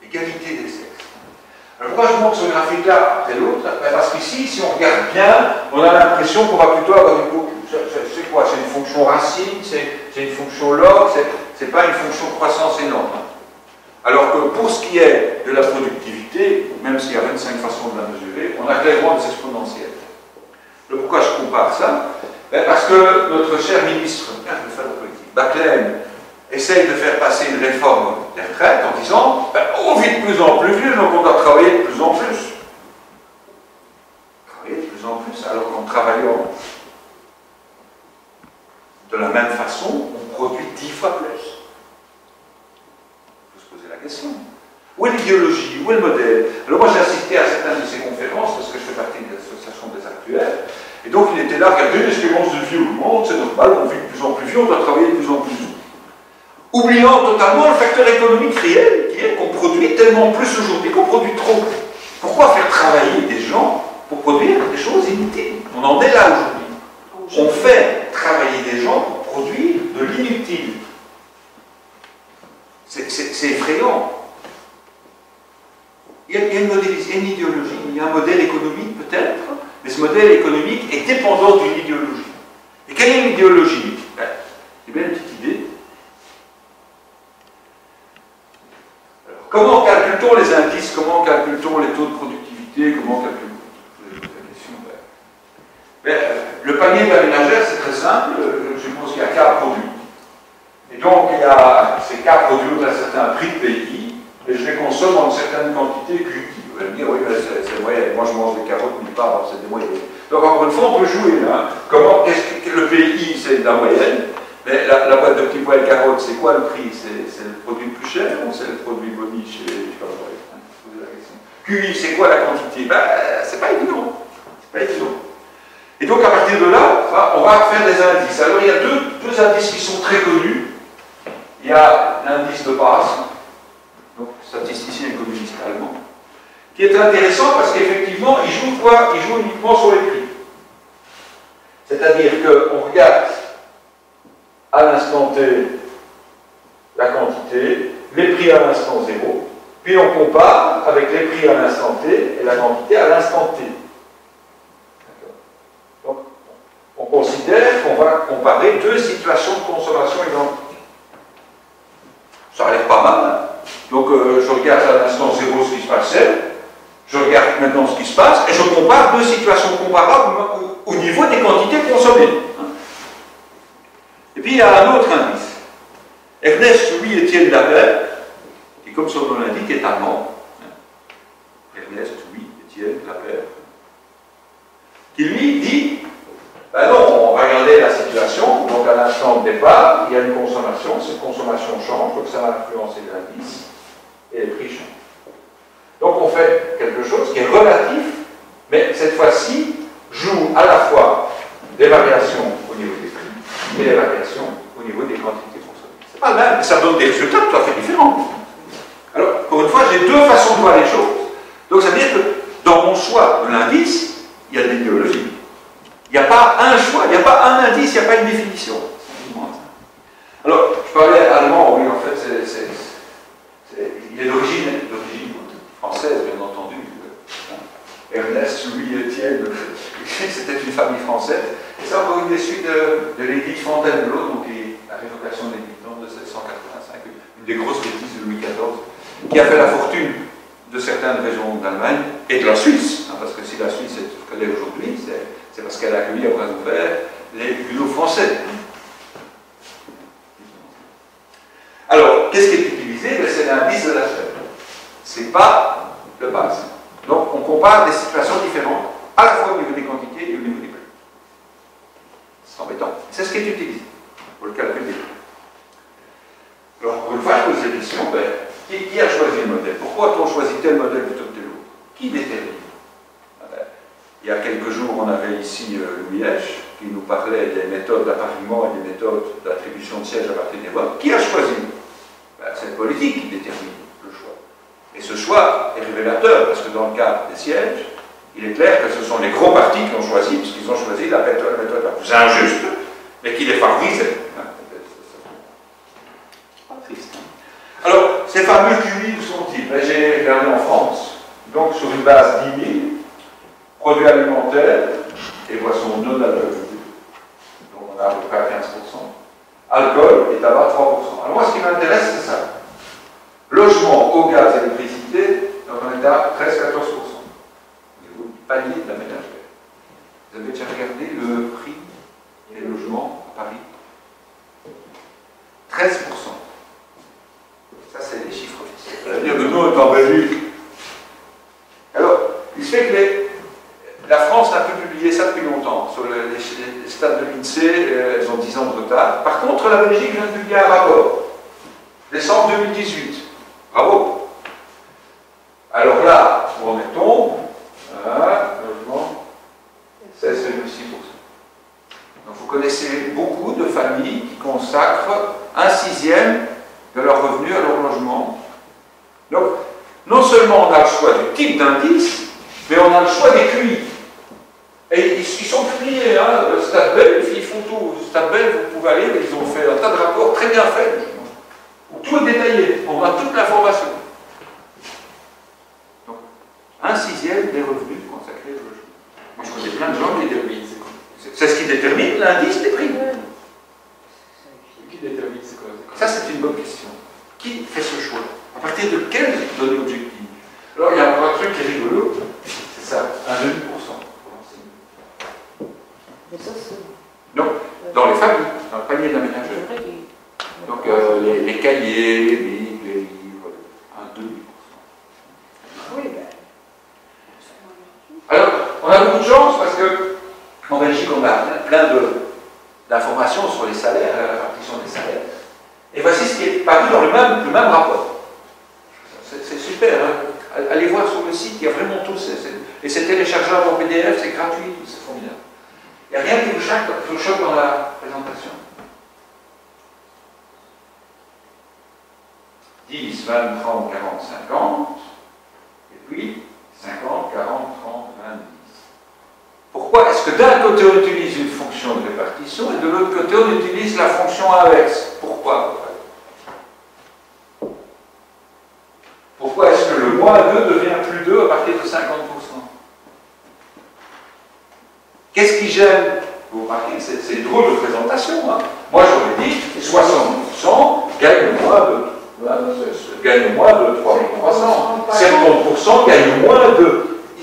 Égalité des sexes. Alors pourquoi je montre ce graphique-là après l'autre? Parce qu'ici, si on regarde bien, on a l'impression qu'on va plutôt avoir une boucle. C'est quoi? C'est une fonction racine, c'est une fonction log, c'est pas une fonction croissance énorme. Alors que pour ce qui est de la productivité, même s'il y a 25 façons de la mesurer, on a clairement des exponentielles. Alors pourquoi je compare ça? Parce que notre cher ministre Baclaine essaye de faire passer une réforme des retraites en disant on vit de plus en plus vieux, donc on doit travailler de plus en plus. Travailler de plus en plus, alors qu'en travaillant de la même façon, on produit 10 fois plus. Il faut se poser la question. Où est l'idéologie? Où est le modèle? Alors moi j'ai assisté à certaines de ces conférences parce que je fais partie de l'association des actuels. Et donc il était là, regardez, l'espérance de vie augmente, c'est normal, on vit de plus en plus vieux, on doit travailler de plus en plus. Oubliant totalement le facteur économique réel, qui est qu'on produit tellement plus aujourd'hui, qu'on produit trop. Pourquoi faire travailler des gens pour produire des choses inutiles? On en est là aujourd'hui. On fait travailler des gens pour produire de l'inutile. C'est effrayant. Il y a une idéologie, il y a un modèle économique peut-être, mais ce modèle économique est dépendant d'une idéologie. Et quelle est l'idéologie? C'est bien une petite idée. Alors, comment calcule-t-on les indices? Comment calcule-t-on les taux de productivité? Comment calcule-t-on la question? Le panier de la ménagère, c'est très simple. Je suppose qu'il y a K produits. Et donc, il y a ces K produits à un certain prix de pays. Et je les consomme en une certaine quantité QI. Vous allez me dire, oui, c'est moyen. Moi, je mange des carottes nulle part, c'est des moyennes. Donc, encore une fois, on peut jouer là. Comment, est-ce que le PI, c'est la moyenne? Mais la boîte de petits pois et carottes, c'est quoi le prix? C'est le produit le plus cher ou c'est le produit boni chez. Je sais pas, poser la question. QI, c'est quoi la quantité? C'est pas évident. C'est pas évident. Et donc, à partir de là, on va faire des indices. Alors, il y a deux indices qui sont très connus. Il y a l'indice de Paas, donc statisticien économiste allemand, qui est intéressant parce qu'effectivement, il joue quoi? Il joue uniquement sur les prix. C'est-à-dire qu'on regarde à l'instant T la quantité, les prix à l'instant 0, puis on compare avec les prix à l'instant T et la quantité à l'instant T. Donc, on considère qu'on va comparer deux situations de consommation identiques. Ça a l'air pas mal. Donc je regarde à l'instant 0 ce qui se passait, je regarde maintenant ce qui se passe, et je compare deux situations comparables au niveau des quantités consommées. Et puis il y a un autre indice. Ernest Louis-Étienne Lapeyre, qui comme son nom l'indique est allemand. Ernest Louis-Étienne Lapeyre, qui lui dit, ben non, on va regarder la situation, donc à l'instant de départ, il y a une consommation, cette consommation change, donc ça va influencer l'indice, et les prix changent. Donc on fait quelque chose qui est relatif, mais cette fois-ci, joue à la fois des variations au niveau des prix, et des variations au niveau des quantités consommées. C'est pas le même, mais ça donne des résultats tout à fait différents. Alors, encore une fois, j'ai deux façons de voir les choses, donc ça veut dire que dans mon choix de l'indice, il y a de l'idéologie. Il n'y a pas un choix, il n'y a pas un indice, il n'y a pas une définition. Alors, je parlais allemand, oui, en fait, il est d'origine française, bien entendu. Ernest Louis-Étienne, c'était une famille française. Et c'est encore une des suites de l'édit Fontainebleau, donc la révocation des dictons de 1785, une des grosses bêtises de Louis XIV, qui a fait la fortune de certaines régions d'Allemagne et de la Suisse, parce que si la Suisse est ce qu'elle est aujourd'hui, c'est parce qu'elle a accueilli à bras ouverts les bulots français. Alors, qu'est-ce qui est utilisé? C'est l'indice de la chair. C'est pas le base. Donc, on compare des situations différentes, à la fois au niveau des quantités et au niveau des prix. C'est embêtant. C'est ce qui est utilisé pour le calcul des prix. Alors, encore une fois, je pose la question, qui a choisi le modèle? Pourquoi a-t-on choisi tel modèle plutôt que tel autre? Qui détermine? Il y a quelques jours, on avait ici Louis H, qui nous parlait des méthodes d'appariement et des méthodes d'attribution de sièges à partir des votes. Qui a choisi? C'est le politique qui détermine le choix. Et ce choix est révélateur, parce que dans le cas des sièges, il est clair que ce sont les gros partis qui ont choisi, puisqu'ils ont choisi la méthode la plus injuste, mais qui les favorisait. Triste. Alors, ces fameux QI, où sont-ils? J'ai regardé en France. Donc sur une base 10 000, produits alimentaires et boissons non alcoolisées, donc on a à peu près à 15%, alcool et tabac 3%. Alors moi ce qui m'intéresse c'est ça. Logement, eau, gaz, électricité, donc on est à 13-14% au niveau du panier de la ménagère. Vous avez déjà regardé le prix des logements à Paris? 13%. Ça, c'est les chiffres officiels. Ça veut dire que nous, on est en Belgique. Alors, il se fait que la France n'a plus publié ça depuis longtemps. Sur les stats de l'INSEE, elles ont 10 ans de retard. Par contre, la Belgique vient de publier un rapport. Décembre 2018. Bravo. Alors là, où en est-on? Logement, 16,6%. Donc vous connaissez beaucoup de familles qui consacrent 1/6 de leur revenu à leur logement. Donc, non seulement on a le choix du type d'indice, mais on a le choix des QI. Et ils sont publiés, hein, Stade Belge, ils font tout. Stade Belge, vous pouvez aller, ils ont fait un tas de rapports très bien faits, où tout est détaillé, on a toute l'information. Donc, 1/6 des revenus consacrés au logement. Moi, je connais plein de gens qui déterminent. C'est ce qui détermine l'indice des prix. Qui détermine c'est quoi? Ça, c'est une bonne question. Qui fait ce choix? À partir de quelles données objectives? Alors, il y a un truc qui est rigolo, c'est ça, 1,5%. Mais ça, c'est... Donc, dans les familles, dans le panier de la ménagère. C'est vrai qu'il... Donc, les cahiers, les bibles, les livres, 1,5%. Oui, ben. Alors, on a beaucoup de chance parce que en Belgique, on a plein d'informations sur les salaires, la répartition des salaires. Et voici ce qui est paru dans le même rapport. C'est super, hein. Allez voir sur le site, il y a vraiment tout. Et c'est téléchargeable en PDF, c'est gratuit, c'est formidable. Il n'y a rien qui vous choque dans la présentation. 10, 20, 30, 40, 50. Et puis 50, 40, 30, 20, 10. Pourquoi est-ce que d'un côté on utilise une fonction de répartition et de l'autre côté on utilise la fonction inverse? Pourquoi? Pourquoi est-ce que le moins 2 devient plus 2 à partir de 50%? Qu'est-ce qui gêne? Vous remarquez, c'est une drôle de présentation. Hein. Moi j'aurais dit 60% gagne moins de 3300. 70% gagne moins de.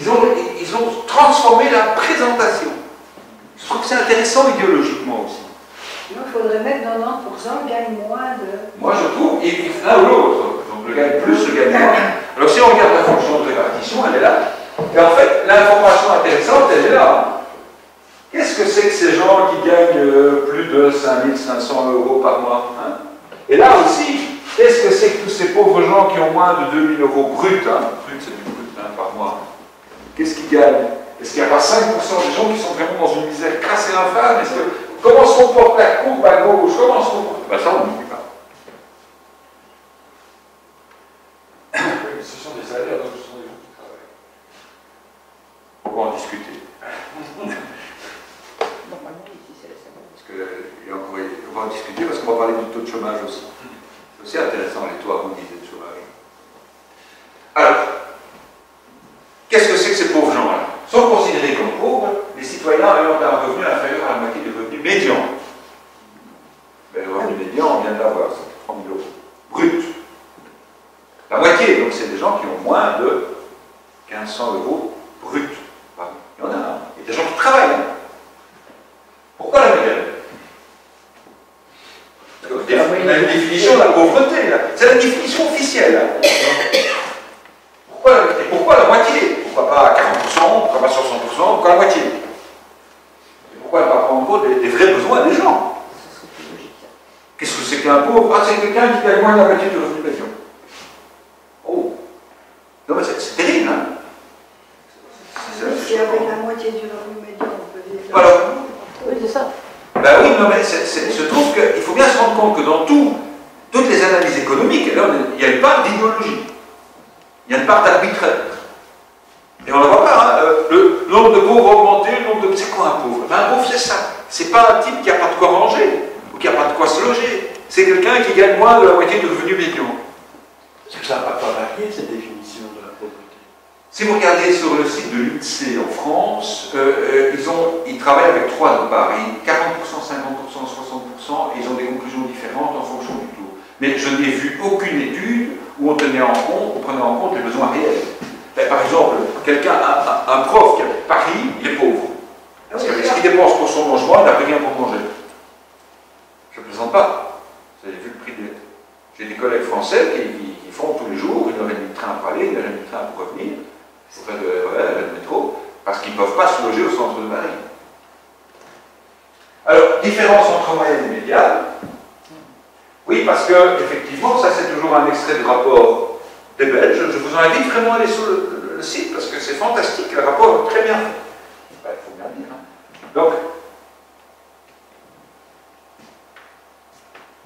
Ils ont transformé la présentation. Je trouve que c'est intéressant idéologiquement aussi. Il faudrait mettre 90% gagne moins de... Moi je trouve, l'un ou l'autre, donc le gagne plus, le gagne moins. Alors si on regarde la fonction de répartition, elle est là. Et en fait, l'information intéressante, elle est là. Qu'est-ce que c'est que ces gens qui gagnent plus de 5500 € par mois, hein? Et là aussi, qu'est-ce que c'est que tous ces pauvres gens qui ont moins de 2000 € brut, hein? Brut, c'est du brut hein, par mois. Qu'est-ce qu'ils gagnent? Est-ce qu'il n'y a pas 5% des gens qui sont vraiment dans une misère crasse et infâme? Comment se comporte la courbe à gauche? Comment se comporte... Ben ça, on ne dit pas. Ce sont des salaires, donc ce sont des gens qui travaillent. On va en discuter. Normalement, ici, c'est les salaires. Parce on va en discuter parce qu'on va parler du taux de chômage aussi. C'est aussi intéressant, les taux arrondis de chômage. Alors, qu'est-ce que c'est que ces pauvres gens-là? Sont considérés comme pauvres les citoyens ayant un revenu inférieur à la moitié du revenu médian. Mais le revenu médian, on vient de l'avoir, c'est 30 000 €. Brut. La moitié, donc c'est des gens qui ont moins de 1500 € brut. Il y en a, hein. Il y a des gens qui travaillent. Hein. Pourquoi la moyenne? On a une définition de la pauvreté, là. C'est la définition officielle. Là. Pourquoi la moitié? Pourquoi pas 40%? Pourquoi pas 60%? Pourquoi la moitié? Et pourquoi ne pas prendre en compte les vrais besoins des gens? Qu'est-ce que c'est qu'un pauvre? Ah, c'est quelqu'un qui gagne moins de la moitié du revenu médian. Oh! Non, mais c'est terrible, hein? Si avec la moitié du revenu médian, on peut dire... Voilà. Oui, c'est ça. Ben oui, non, mais je trouve qu'il faut bien se rendre compte que dans toutes les analyses économiques, là, il y a une part d'idéologie. Il y a une part d'arbitraire. Et on ne le voit pas, hein, le nombre de pauvres a augmenté, le nombre de... C'est quoi un pauvre? Ben, un pauvre, c'est ça. C'est pas un type qui n'a pas de quoi manger, ou qui n'a pas de quoi se loger. C'est quelqu'un qui gagne moins de la moitié du revenu médian. Est-ce que ça n'a pas varié, cette définition de la pauvreté? Si vous regardez sur le site de l'INSEE en France, ils travaillent avec 3 de part, 40%, 50%, 60%, et ils ont des conclusions différentes en fonction du taux. Mais je n'ai vu aucune étude où on prenait en compte les besoins réels. Par exemple, un prof qui habite Paris, il est pauvre. Parce que ce qu'il dépense pour son logement, il n'a plus rien pour manger. Je ne plaisante pas. Vous avez vu le prix des... J'ai des collègues français qui font tous les jours 1h30 de train pour aller, 1h30 de train pour revenir, pour faire de RER et de métro, parce qu'ils ne peuvent pas se loger au centre de Paris. Alors, différence entre moyenne et médiane. Oui, parce que, effectivement, ça c'est toujours un extrait du rapport des Belges. Je vous invite vraiment à aller sur le site, parce que c'est fantastique, le rapport est très bien fait. Il faut bien le dire. Hein. Donc,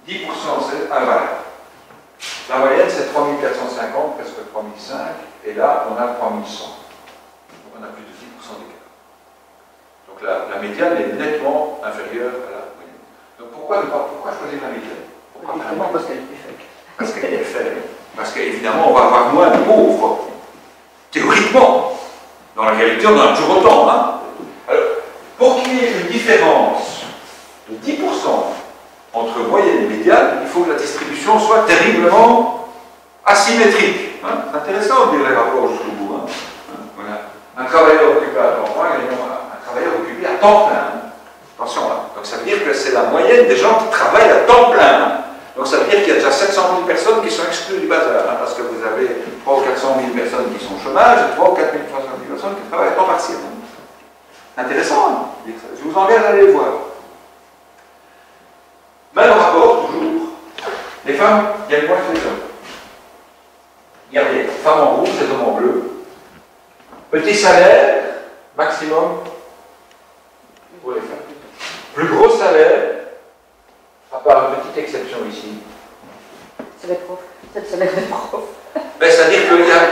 10%, c'est un valeur. La moyenne, c'est 3450, presque 3005, et là, on a 3100. Donc, on a plus de 10% d'écart. Donc, la médiane est nettement inférieure à la moyenne. Donc, pourquoi choisir la médiane? Parce qu'elle est plus faible. Parce qu'elle est faible. Parce qu'évidemment, on va avoir moins de pauvres. Théoriquement. Dans la réalité, on en a toujours autant. Hein. Alors, pour qu'il y ait une différence de 10% entre moyenne et médiane, il faut que la distribution soit terriblement asymétrique. Hein. C'est intéressant de lire les rapports jusqu'au bout. Hein. Voilà. Un travailleur occupé à temps plein, un travailleur occupé à temps plein. Hein. Attention, hein. Donc ça veut dire que c'est la moyenne des gens qui travaillent à temps plein. Hein. Donc ça veut dire qu'il y a déjà 700 000 personnes qui sont exclues du bazar, hein, parce que vous avez 300 ou 400 000 personnes qui sont au chômage et 300 ou 4 300 000 personnes qui travaillent à temps partiel. Hein. Intéressant, hein. Je vous engage à aller le voir. Même rapport, toujours, les femmes gagnent moins que les hommes. Regardez, femmes en rouge, les hommes en bleu. Petit salaire, maximum pour les femmes. Plus gros salaire, à part une petite exception ici. C'est les profs. C'est le salaire des profs. Ben, c'est-à-dire qu'il y a...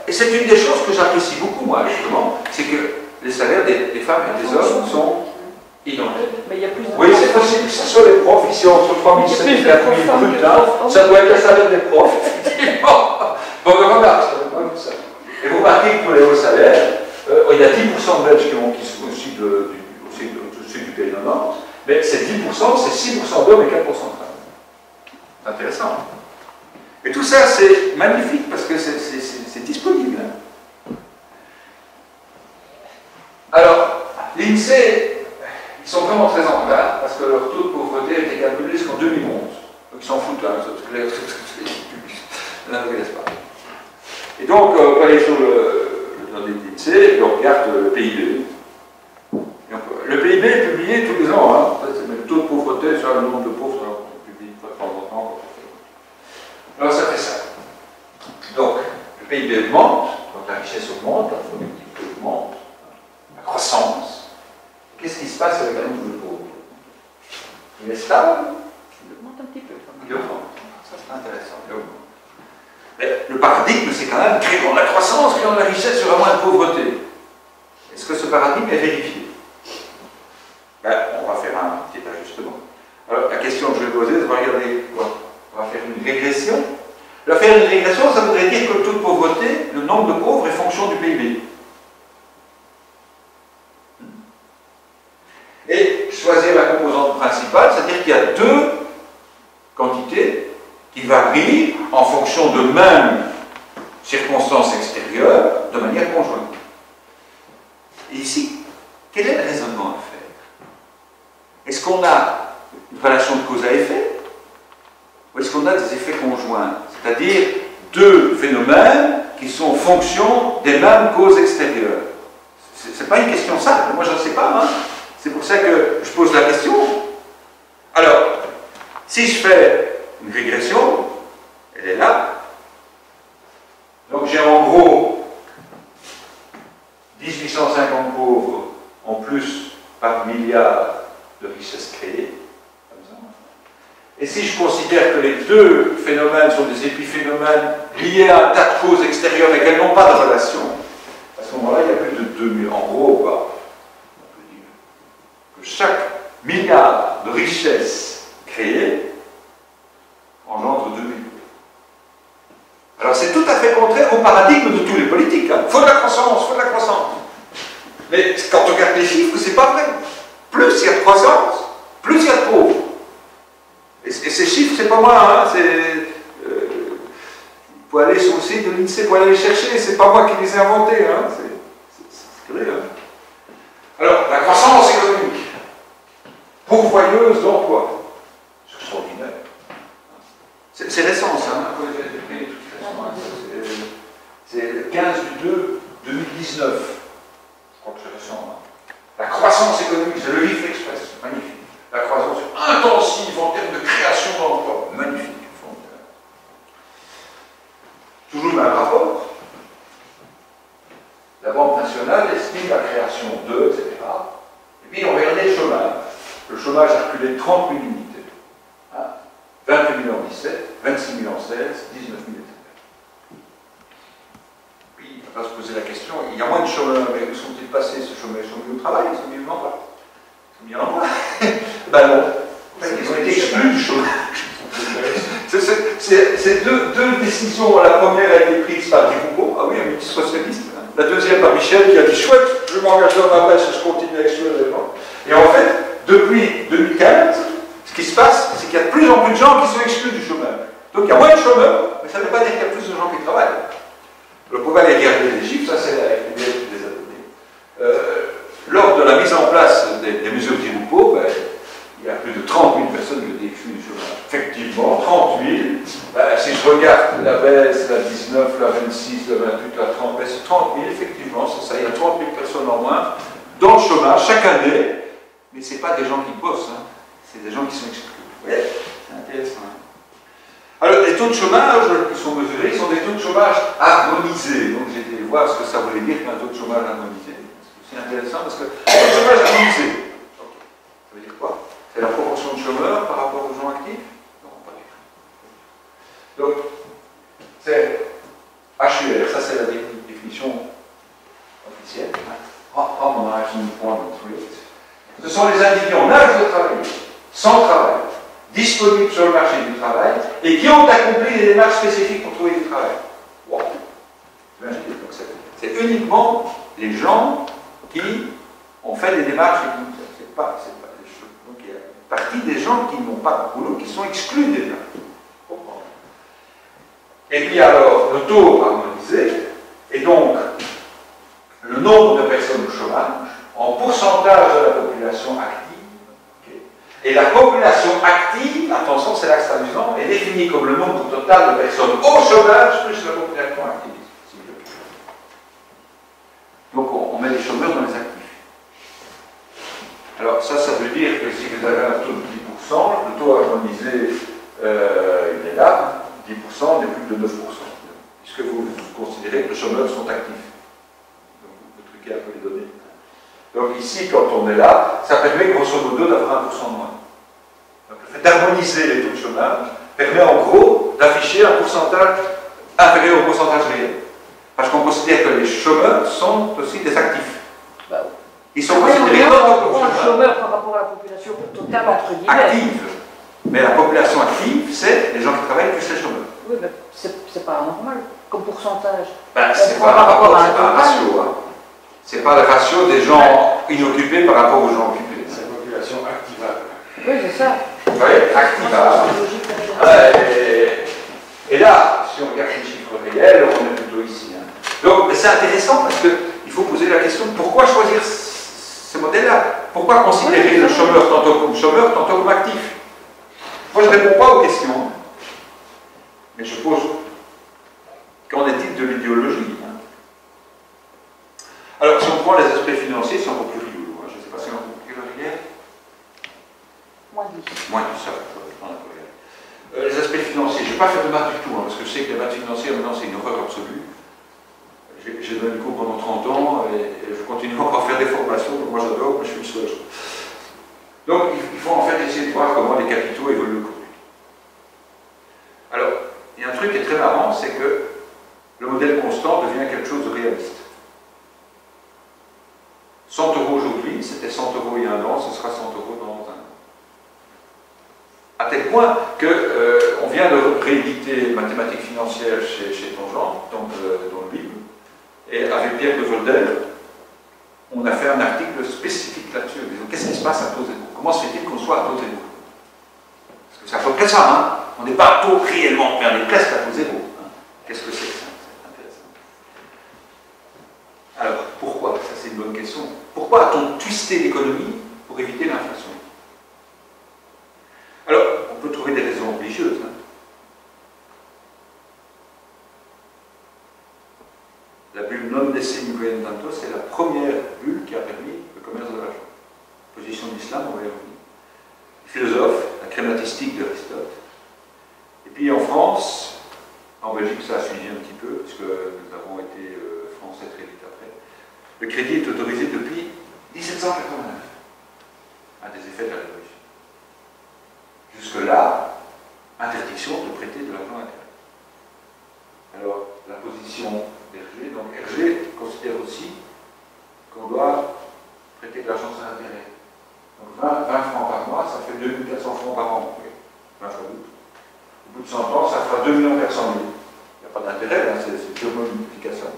Et c'est une des choses que j'apprécie beaucoup, moi, justement, c'est que les salaires des femmes et des hommes sont identiques. Mais il y a plus de Oui, c'est possible que ce soit les profs ici entre 3 700 et 4 000 brut, hein. Ça doit être le salaire des profs, effectivement. Bon, ben voilà, ça va pas ça. Et vous remarquez que pour les hauts salaires, il y a 10% de Belges qui sont aussi du pays 90, mais ces 10%, c'est 6% d'hommes et 4% de femmes. C'est intéressant. Et tout ça, c'est magnifique parce que c'est disponible. Hein. Alors, l'INSEE, ils sont vraiment très en retard parce que leur taux de pauvreté a été calculé jusqu'en 2011. Donc ils s'en foutent, hein, c'est clair, ne l'intéresse pas. Et donc, on peut aller sur dans l'INSEE et on regarde le PIB. Le PIB est publié tous les ans. Hein. Le taux de pauvreté, sur le nombre de pauvres, on publie de temps en temps. Alors ça fait ça. Donc, le PIB augmente, donc la richesse augmente, la productivité augmente, la croissance. Qu'est-ce qui se passe avec le nombre de pauvres? Il est stable? Il augmente un petit peu. Il augmente. Ça c'est intéressant, il augmente. Mais le paradigme, c'est quand même créons de la croissance, créons de la richesse, il y aura moins de pauvreté. Est-ce que ce paradigme est vérifié? Ben, on va faire un petit ajustement. Alors, la question que je vais poser, c'est de regarder quoi? On va faire une régression. Alors, faire une régression, ça voudrait dire que le taux de pauvreté, le nombre de pauvres, est fonction du PIB. Et choisir la composante principale, c'est-à-dire qu'il y a deux quantités qui varient en fonction de mêmes circonstances extérieures de manière conjointe. Et ici, quel est le raisonnement à faire? Est-ce qu'on a une relation de cause à effet? Ou est-ce qu'on a des effets conjoints? C'est-à-dire deux phénomènes qui sont fonction des mêmes causes extérieures. C'est pas une question simple, moi je ne sais pas. Hein. C'est pour ça que je pose la question. Alors, si je fais une régression, elle est là. Donc j'ai en gros 1850 pauvres en plus par milliard de richesses créées. Et si je considère que les deux phénomènes sont des épiphénomènes liés à un tas de causes extérieures mais qu'elles n'ont pas de relation, à ce moment-là, il y a plus de 2000. En gros, quoi, on peut dire que chaque milliard de richesses créées engendre 2000. Alors c'est tout à fait contraire au paradigme de tous les politiques. Il faut de la croissance. croissance, il faut de la croissance. Mais quand on regarde les chiffres, c'est pas vrai. Plus il y a de croissance, plus il y a de pauvres. Et ces chiffres, c'est pas moi, hein, il faut aller sur le site de l'INSEE pour aller les chercher, c'est pas moi qui les ai inventés, hein, c'est vrai. Hein. Alors, la croissance économique, pourvoyeuse d'emplois, c'est extraordinaire. C'est récent, ça, hein, c'est le 15 du 2 2019. Je crois que c'est récent. Hein. La croissance économique, c'est le Leaf Express, magnifique. La croissance intensive en termes de création d'emplois, magnifique. Toujours le même rapport. La Banque nationale estime la création de, etc. Et puis on regardait le chômage. Le chômage a reculé de 30 000 unités. Hein, 28 000 en 17, 26 000 en 16, 19 000, etc. Puis on va se poser la question, il y a moins de chômeurs, mais où sont-ils passés ces chômeurs? Ils sont mis au travail, ils sont mis en emploi. Ils sont mis en emploi. Ben non. Ils ont été exclus du chômage. C'est deux décisions. La première a été prise par Di Rupo, ah oui, un ministre socialiste. Hein. La deuxième par Michel qui a dit chouette, je m'engage dans ma presse, je continue à exclure les gens. Et en fait, depuis 2015, ce qui se passe, c'est qu'il y a de plus en plus de gens qui sont exclus du chômage. Donc il y a moins de chômeurs, mais ça ne veut pas dire qu'il y a plus de gens qui travaillent. Vous pouvez aller regarder les chiffres, ça c'est la FDF des abonnés. Lors de la mise en place des mesures Di Rupo, ben, il y a plus de 30 000 personnes qui ont été exclues du chômage. Effectivement, 30 000. Ben, si je regarde la baisse, la 19, la 26, la 28, la 30, ben, c'est 30 000, effectivement, c'est ça. Il y a 30 000 personnes en moins dans le chômage chaque année, mais ce n'est pas des gens qui bossent, hein. C'est des gens qui sont exclus. Vous voyez, c'est intéressant. Hein. Alors, les taux de chômage qui sont mesurés sont des taux de chômage harmonisés. Donc, j'ai été voir ce que ça voulait dire qu'un taux de chômage harmonisé. C'est intéressant parce que le taux de chômage harmonisé, ça veut dire quoi? C'est la proportion de chômeurs par rapport aux gens actifs? Non, pas du tout. Donc, c'est HUR, ça c'est la définition officielle. Harmonized Employment Rate. Ce sont les individus en âge de travailler, sans travail, disponibles sur le marché du travail et qui ont accompli des démarches spécifiques pour trouver du travail. Wow. C'est uniquement les gens qui ont fait des démarches et qui. C'est pas des choses. Donc il y a une partie des gens qui n'ont pas de boulot, qui sont exclus déjà. Et puis alors, le taux harmonisé, et donc le nombre de personnes au chômage, en pourcentage de la population active. Okay. Et la population active, attention, c'est là que c'est amusant, est définie comme le nombre total de personnes au chômage plus la population active. Donc on met les chômeurs dans les actifs. Alors ça veut dire que si vous avez un taux de 10%, le taux harmonisé, il est là, 10% n'est plus de 9%, puisque vous considérez que les chômeurs sont actifs. Donc vous truquez un peu les données. Donc ici, quand on est là, ça permet grosso modo d'avoir 1% de moins. Donc le fait d'harmoniser les taux de chômage permet en gros d'afficher un pourcentage inférieur au pourcentage réel. Parce qu'on considère que les chômeurs sont aussi des actifs. Bah, ils sont considérés comme chômeurs par rapport à la population totale, entre guillemets. Active. Mais la population active, c'est les gens qui travaillent plus les chômeurs. Oui, mais c'est pas normal comme pourcentage. Ben, c'est pas un ratio. Hein. C'est pas le ratio des gens inoccupés par rapport aux gens occupés. C'est la population activable. Oui, c'est ça. Vous voyez, activable. Et là, si on regarde les chiffres réels, on est plutôt ici. Hein. Donc, c'est intéressant parce qu'il faut poser la question pourquoi choisir ce modèle-là? Pourquoi considérer le chômeur tantôt comme chômeur, tantôt comme actif? Moi, je ne réponds pas aux questions. Mais je pose qu'en est-il de l'idéologie? Hein? Alors, si on prend les aspects financiers, c'est encore plus rigolo. Hein. Je ne sais pas si on a compris la rivière. Moins 10. Moins que ça. Les aspects financiers, je ne vais pas faire de maths du tout, hein, parce que je sais que les maths financières, maintenant, c'est une horreur absolue. J'ai donné le cours pendant 30 ans et je continue encore à faire des formations, donc moi j'adore, mais je suis le seul. Donc, il faut en fait essayer de voir comment les capitaux évoluent aujourd'hui. Alors, il y a un truc qui est très marrant, c'est que le modèle constant devient quelque chose de réaliste. 100 € aujourd'hui, c'était 100 € il y a un an, ce sera 100 € dans un an. À tel point qu'on vient de rééditer Mathématiques financières chez Tongent, donc dans le livre, et avec Pierre de Volder, on a fait un article spécifique là-dessus. Qu'est-ce qui se passe à taux zéro? Comment se fait-il qu'on soit à taux zéro? Parce que c'est à peu près ça, hein? On n'est pas à taux réellement, mais on est presque à taux zéro. Hein? Qu'est-ce que c'est que ça? C'est intéressant. Alors, pourquoi? Ça, c'est une bonne question. Pourquoi a-t-on twisté l'économie pour éviter l'inflation? Alors, on peut trouver des raisons religieuses. Hein? La bulle non desse tanto, c'est la première bulle qui a permis le commerce de l'argent. Position de l'islam, on va y revenir. Philosophe, la crématistique d'Aristote. Et puis en France, en Belgique ça a suivi un petit peu, puisque nous avons été français très vite après. Le crédit est autorisé depuis 1789. Un des effets de la Révolution. Jusque-là, interdiction de prêter de l'argent à intérêt. Alors, la position d'Hergé, donc Hergé considère aussi qu'on doit prêter de l'argent sans intérêt. Donc 20 francs par mois, ça fait 2400 francs par an. Oui, 20 fois 12. Au bout de 100 ans, ça fera 2 400 000. Il n'y a pas d'intérêt, hein, c'est purement une multiplication.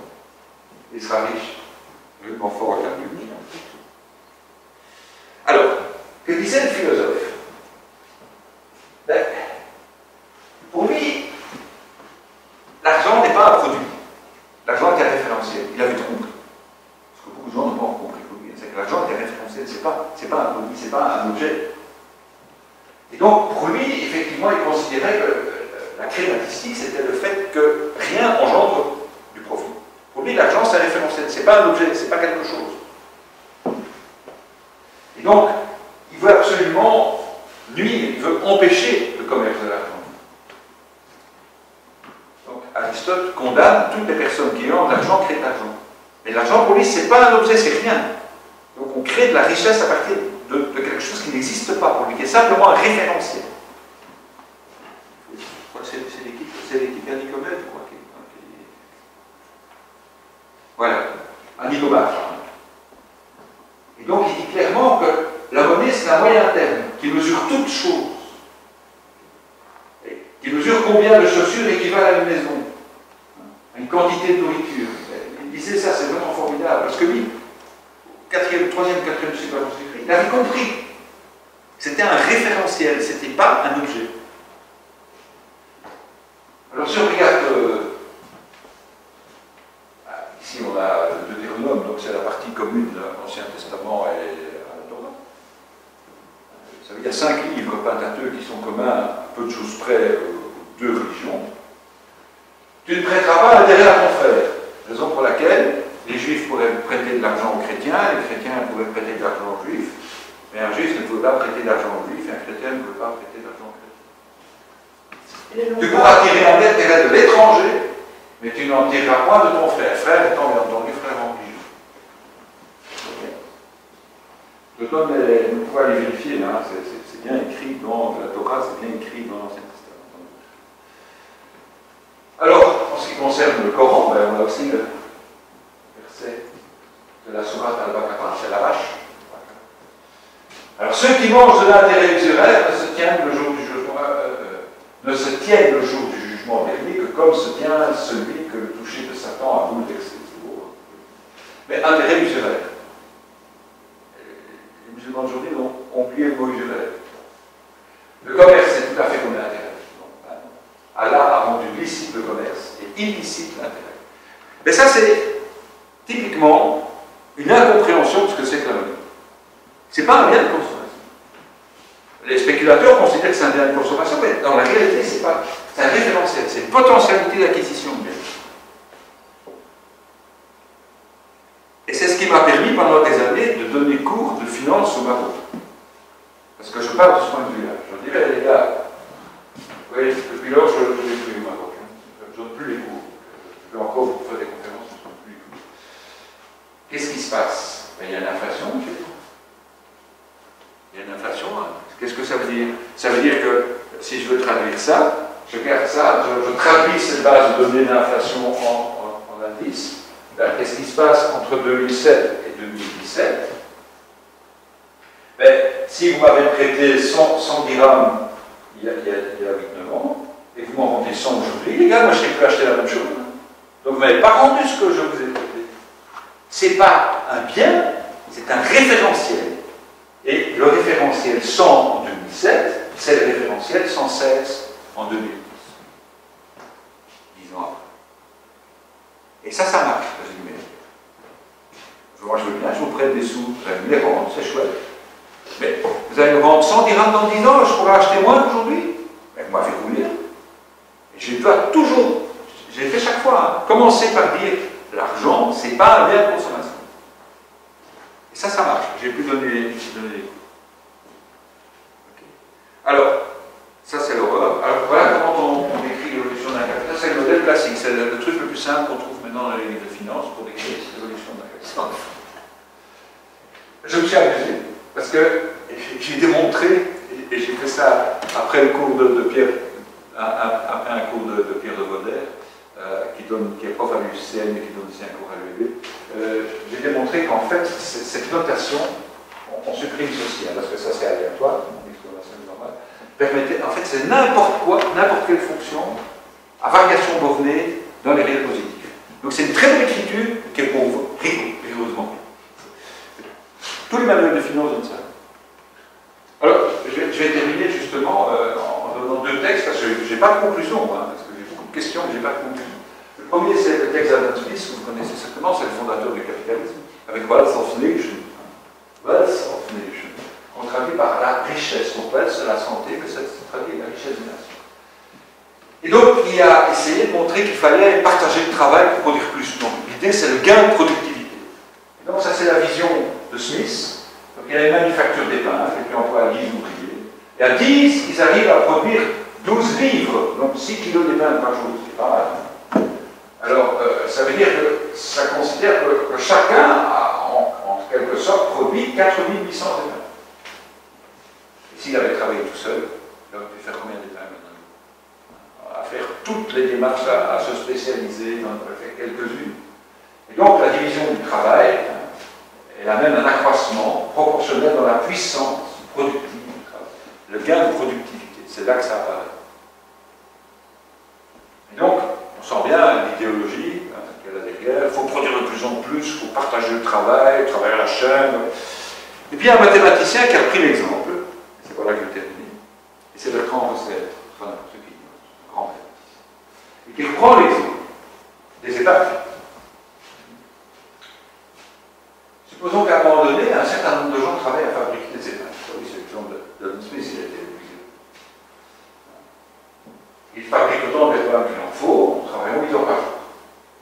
Il sera riche. Vraiment fort à calcul. Alors, que disait le philosophe? Ben, pour lui, l'argent n'est pas un produit. L'argent est un référentiel. Il avait tout compris. Parce que beaucoup de gens n'ont pas compris pour lui. C'est que l'argent est un référentiel. C'est pas un produit, c'est pas un objet. Et donc, pour lui, effectivement, il considérait que la crématistique, c'était le fait que rien engendre du profit. Pour lui, l'argent, c'est un référentiel. C'est pas un objet, c'est pas quelque chose. Et donc, il veut absolument nuire, il veut empêcher le commerce de l'argent. Donc, Aristote condamne toutes les personnes qui ont de l'argent, créent de l'argent. Mais l'argent, pour lui, c'est pas un objet, c'est rien. Donc, on crée de la richesse à partir de quelque chose qui n'existe pas pour lui, qui est simplement un référentiel. C'est l'équipe à Nicomède, je crois. Voilà, à Nicomède. Et donc, il dit clairement que la monnaie, c'est un moyen terme qui mesure toutes choses. Et qui mesure combien de chaussures équivalent à une maison, à une quantité de nourriture. Il disait ça, c'est vraiment formidable, parce que lui, 3e, 4e siècle avant Jésus-Christ, il avait compris. C'était un référentiel, c'était pas un objet. Alors si on regarde, ici on a le Deutéronome, donc c'est la partie commune de l'Ancien Testament et à la Torah. Ça veut dire 5 livres Pentateuque qui sont communs à peu de choses près aux deux religions. Tu ne prêteras pas intérêt à ton frère, raison pour laquelle les Juifs pourraient prêter de l'argent aux chrétiens, les chrétiens pourraient prêter de l'argent aux Juifs, mais un Juif ne pouvait pas prêter de l'argent aux Juifs, et un chrétien ne pouvait pas prêter de l'argent aux chrétiens. Tu pourras tirer un intérêt de l'étranger, mais tu n'en tireras point de ton frère. Frère étant bien entendu frère en religion. Okay. Je donne vous pouvez aller vérifier, hein, c'est bien écrit dans la Torah, c'est bien écrit dans l'Ancien Testament. Alors, en ce qui concerne le Coran, ben, on a aussi le verset de la sourate Al-Baqarah, c'est la vache. Alors, ceux qui mangent de l'intérêt usuraire ne se tiennent le jour du jugement dernier que comme se tient celui que le toucher de Satan a bouleversé. Mais intérêt usuraire. Les musulmans d'aujourd'hui ont oublié le mot usuraire. Le commerce, c'est tout à fait comme l'intérêt. Allah a rendu licite le commerce et illicite l'intérêt. Mais ça, c'est typiquement une incompréhension de ce que c'est que la monnaie. C'est pas un bien de consommation. Les spéculateurs considèrent que c'est un bien de consommation, mais dans la réalité, c'est pas. C'est un référentiel, c'est une potentialité d'acquisition de biens. Et c'est ce qui m'a permis pendant des années de donner cours de finance au Maroc. Parce que je parle de ce point de vue-là. Je dirais, les gars, oui, depuis lors, je ne vais plus au Maroc. Hein. Je ne donne plus les cours. Je vais encore vous faire des conférences, je ne donne plus les cours. Qu'est-ce qui se passe? Ben, il y a une inflation, il y a une inflation. Hein. Qu'est-ce que ça veut dire? Ça veut dire que si je veux traduire ça, je garde ça, je traduis cette base de données d'inflation en indice. Ben, qu'est-ce qui se passe entre 2007 et 2017? Ben, si vous m'avez prêté 100 dirhams il y a 8-9 ans, et que vous m'en rendez 100 aujourd'hui, les gars, moi je ne sais plus acheter la même chose. Donc vous n'avez pas rendu ce que je vous ai prêté. c'est pas un bien, c'est un référentiel. Et le référentiel 100 en 2007, c'est le référentiel 116 en 2010. 10 ans après. Et ça marche, résumé. Moi, je veux bien, je vous prête des sous, vous allez me les rendre, c'est chouette. Mais vous allez me rendre 100 dirhams dans 10 ans, je pourrais acheter moins qu'aujourd'hui. Mais vous m'avez roulé. Et je dois toujours, j'ai fait chaque fois, commencer par dire l'argent, c'est pas un bien de consommation. Et ça marche. J'ai pu donner les coups. Okay. Alors, ça c'est l'horreur. Alors voilà comment on décrit l'évolution d'un capital. Ça c'est le modèle classique, c'est le truc le plus simple qu'on trouve maintenant dans les livres de finance pour décrire l'évolution d'un capital. Je me suis amusé, parce que j'ai démontré, et j'ai fait ça après le cours de Pierre, après un cours de Pierre de Vauder, qui est prof à l'UCN et qui donne aussi un cours à l'UEB, j'ai démontré qu'en fait, cette notation, on supprime ceci, parce que ça c'est aléatoire, l'exploration normale, permettait, en fait, c'est n'importe quoi, n'importe quelle fonction, à variation bornée dans les réels positifs. Donc c'est une très belle écriture qui est pauvre, rigoureusement. Tous les manuels de finance donnent ça. Alors, je vais terminer justement en donnant deux textes, parce que je n'ai pas de conclusion, parce que j'ai beaucoup de questions, mais je n'ai pas de conclusion. Le premier, c'est le texte d'Adam Smith, que vous connaissez certainement, c'est le fondateur du capitalisme, avec Wealth of Nation. Wealth of Nation. On traduit par la richesse. Donc, wealth, c'est la santé, mais ça traduit la richesse des nations. Et donc, il a essayé de montrer qu'il fallait partager le travail pour produire plus. Donc, l'idée, c'est le gain de productivité. Et donc, ça, c'est la vision de Smith. Donc, il y a une manufacture d'épingle, et puis on emploie 10 ouvriers. Et à 10, ils arrivent à produire 12 livres, donc 6 kilos d'épingle par jour. C'est pas mal. Alors, ça veut dire que ça considère que chacun a, en quelque sorte, produit 4800 épingles. Et s'il avait travaillé tout seul, il aurait pu faire combien d'épingles maintenant? À faire toutes les démarches, à se spécialiser, il en aurait fait quelques-unes. Et donc, la division du travail, elle a même un accroissement proportionnel dans la puissance productive du travail. Le gain de productivité, c'est là que ça apparaît. Et donc, on sent bien l'idéologie qu'elle a derrière. Il faut produire de plus en plus, il faut partager le travail, travailler à la chaîne. Et puis, il y a un mathématicien qui a pris l'exemple, c'est voilà que je termine, et c'est Bertrand Russell, enfin, ceux qui un grand mathématicien, et qui prend l'exemple des étapes. Supposons qu'à un moment donné, un certain nombre de gens travaillent à fabriquer des épingles. Oui, c'est l'exemple d'Adam Smith, il a été épuisé. Il fabrique autant d'épingles qu'il en faut, en travaillant 8 heures par jour.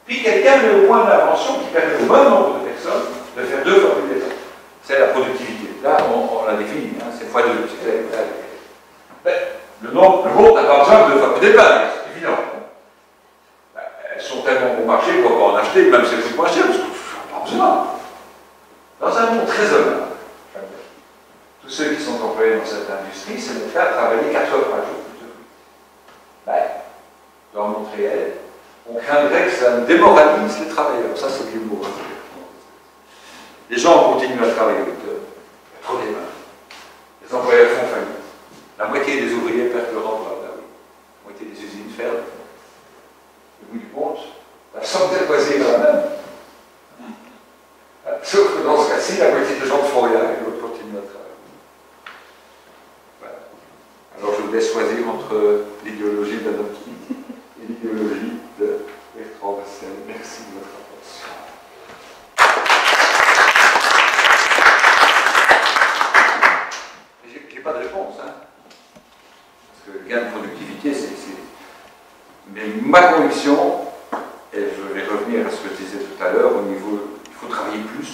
Puis quelqu'un met au point d'invention qui permet au même nombre de personnes de faire 2 fois plus d'épingles. C'est la productivité. Là, on l'a défini, c'est x2. Le monde n'a pas besoin de 2 fois plus d'épingles, c'est évident. Elles sont tellement bon marché qu'on va en acheter, même si elles coûtent moins cher, parce qu'on n'a pas besoin. Dans un monde très honnête, tous ceux qui sont employés dans cette industrie se mettent à travailler 4 heures par jour. Dans le monde réel, on craindrait que ça démoralise les travailleurs. Ça, c'est l'humour. Les gens continuent à travailler 8 heures. Il y a trop d'épargne. Les employeurs font faillite. La moitié des ouvriers perdent leur emploi. Là, oui. La moitié des usines ferment. Au bout du compte, la somme des loisirs est la même. Sauf que dans ce cas-ci, la moitié des gens ne font rien et l'autre continue à travailler. Voilà. Alors je vous laisse choisir entre l'idéologie d'Adam Smith et l'idéologie de Bertrand Russell. Merci de votre attention. J'ai pas de réponse, parce que le gain de productivité, c'est. Mais ma conviction, et je vais revenir à ce que je disais tout à l'heure, au niveau. Il faut travailler plus.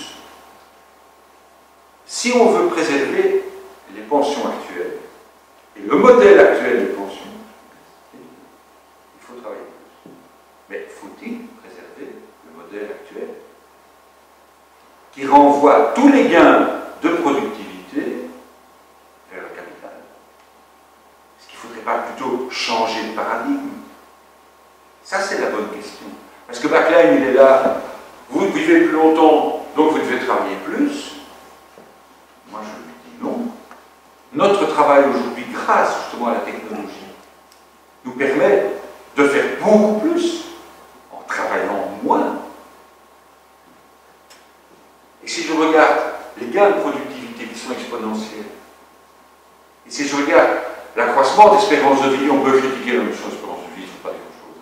Si on veut préserver les pensions actuelles et le modèle actuel des pensions, il faut travailler plus. Mais faut-il préserver le modèle actuel qui renvoie tous les gains de productivité vers le capital? Est-ce qu'il ne faudrait pas plutôt changer de paradigme? Ça, c'est la bonne question. Parce que Backlain, il est là. Vous vivez plus longtemps, donc vous devez travailler plus. Moi, je lui dis non. Notre travail aujourd'hui, grâce justement à la technologie, nous permet de faire beaucoup plus en travaillant moins. Et si je regarde les gains de productivité qui sont exponentiels, et si je regarde l'accroissement d'espérance de vie, on peut critiquer la notion d'espérance de vie, ce n'est pas grand-chose,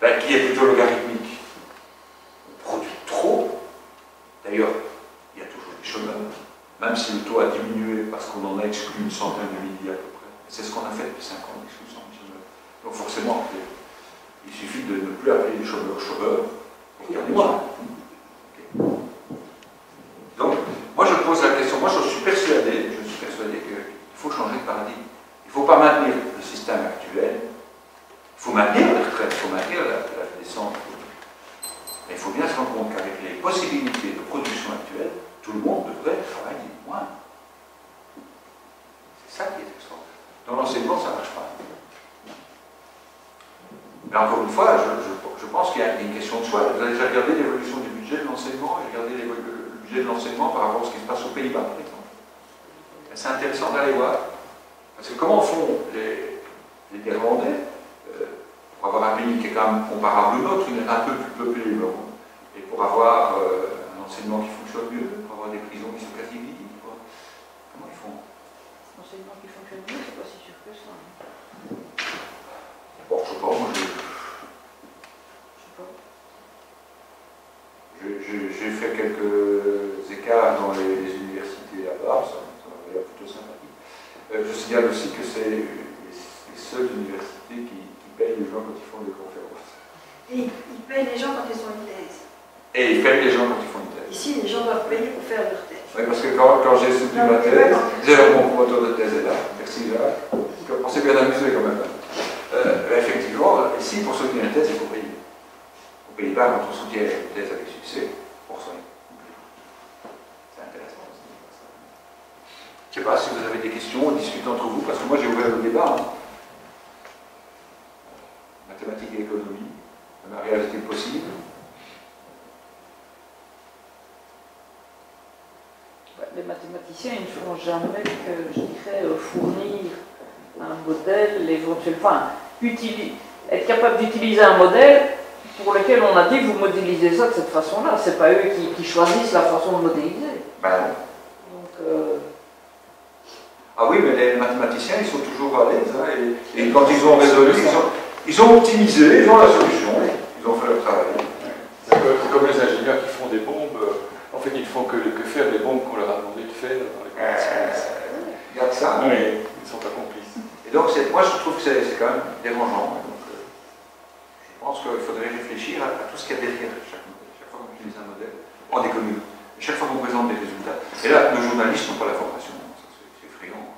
ben, qui est plutôt logarithmique. On produit trop. D'ailleurs, il y a toujours des chômeurs, même si le taux a diminué parce qu'on en a exclu une centaine de milliers à peu près. C'est ce qu'on a fait depuis 5 ans, l'exclusion des chômeurs. Donc forcément, il suffit de ne plus appeler les chômeurs chômeurs pour qu'il y en ait moins. Donc, moi je pose la question, moi je suis persuadé qu'il faut changer de paradigme. Il ne faut pas maintenir le système actuel, il faut maintenir les retraites, il faut maintenir la descente. Mais il faut bien se rendre compte qu'avec les possibilités de production actuelles, tout le monde devrait travailler moins. C'est ça qui est extraordinaire. Dans l'enseignement, ça ne marche pas. Mais encore une fois, je pense qu'il y a une question de choix. Vous avez déjà regardé l'évolution du budget de l'enseignement et regardé le budget de l'enseignement par rapport à ce qui se passe aux Pays-Bas, par exemple. C'est intéressant d'aller voir. Parce que comment font les Néerlandais pour avoir un pays qui est quand même comparable au nôtre, un peu plus peuplé, et pour avoir un enseignement qui fonctionne mieux, pour avoir des prisons qui sont quasi vides, comment ils font? Un enseignement qui fonctionne mieux, c'est pas si sûr que ça. Bon, je sais pas, moi j'ai fait quelques écarts dans les universités là-bas, ça m'a l'air plutôt sympathique. Je signale aussi que c'est les seules universités qui payent les gens quand ils font des conférences. Et ils payent les gens quand ils ont une thèse. Et ils payent les gens quand ils font une thèse. Ici, les gens doivent payer pour faire leur thèse. Oui, parce que quand j'ai soutenu ma thèse, j'ai mon promoteur de thèse est là, merci Jacques, on s'est bien amusé quand même. Effectivement, ici, pour soutenir une thèse, il faut payer. Aux Pays-Bas, quand on soutient une thèse avec succès, on reçoit une. C'est intéressant aussi. Je ne sais pas si vous avez des questions, discutez entre vous, parce que moi j'ai ouvert le débat. Mathématiques et économie, la réalité possible. Les mathématiciens, ils ne feront jamais que, je dirais, fournir un modèle éventuel, enfin, être capable d'utiliser un modèle pour lequel on a dit vous modélisez ça de cette façon-là. C'est pas eux qui choisissent la façon de modéliser. Ben, donc, ah oui, mais les mathématiciens, ils sont toujours à l'aise, hein, et quand ils ont résolu, ils ont optimisé, ils ont la solution, ils ont fait leur travail. C'est comme les ingénieurs qui font des bombes, en fait ils ne font que faire des bombes qu'on leur a demandé de faire dans les conditions. Regarde ça. Oui, ils sont pas complices. Et donc, moi je trouve que c'est quand même dérangeant. Donc, je pense qu'il faudrait réfléchir à tout ce qu'il y a derrière chaque modèle. Chaque fois qu'on utilise un modèle, en économie, chaque fois qu'on présente des résultats. Et là, nos journalistes n'ont pas la formation. C'est effrayant.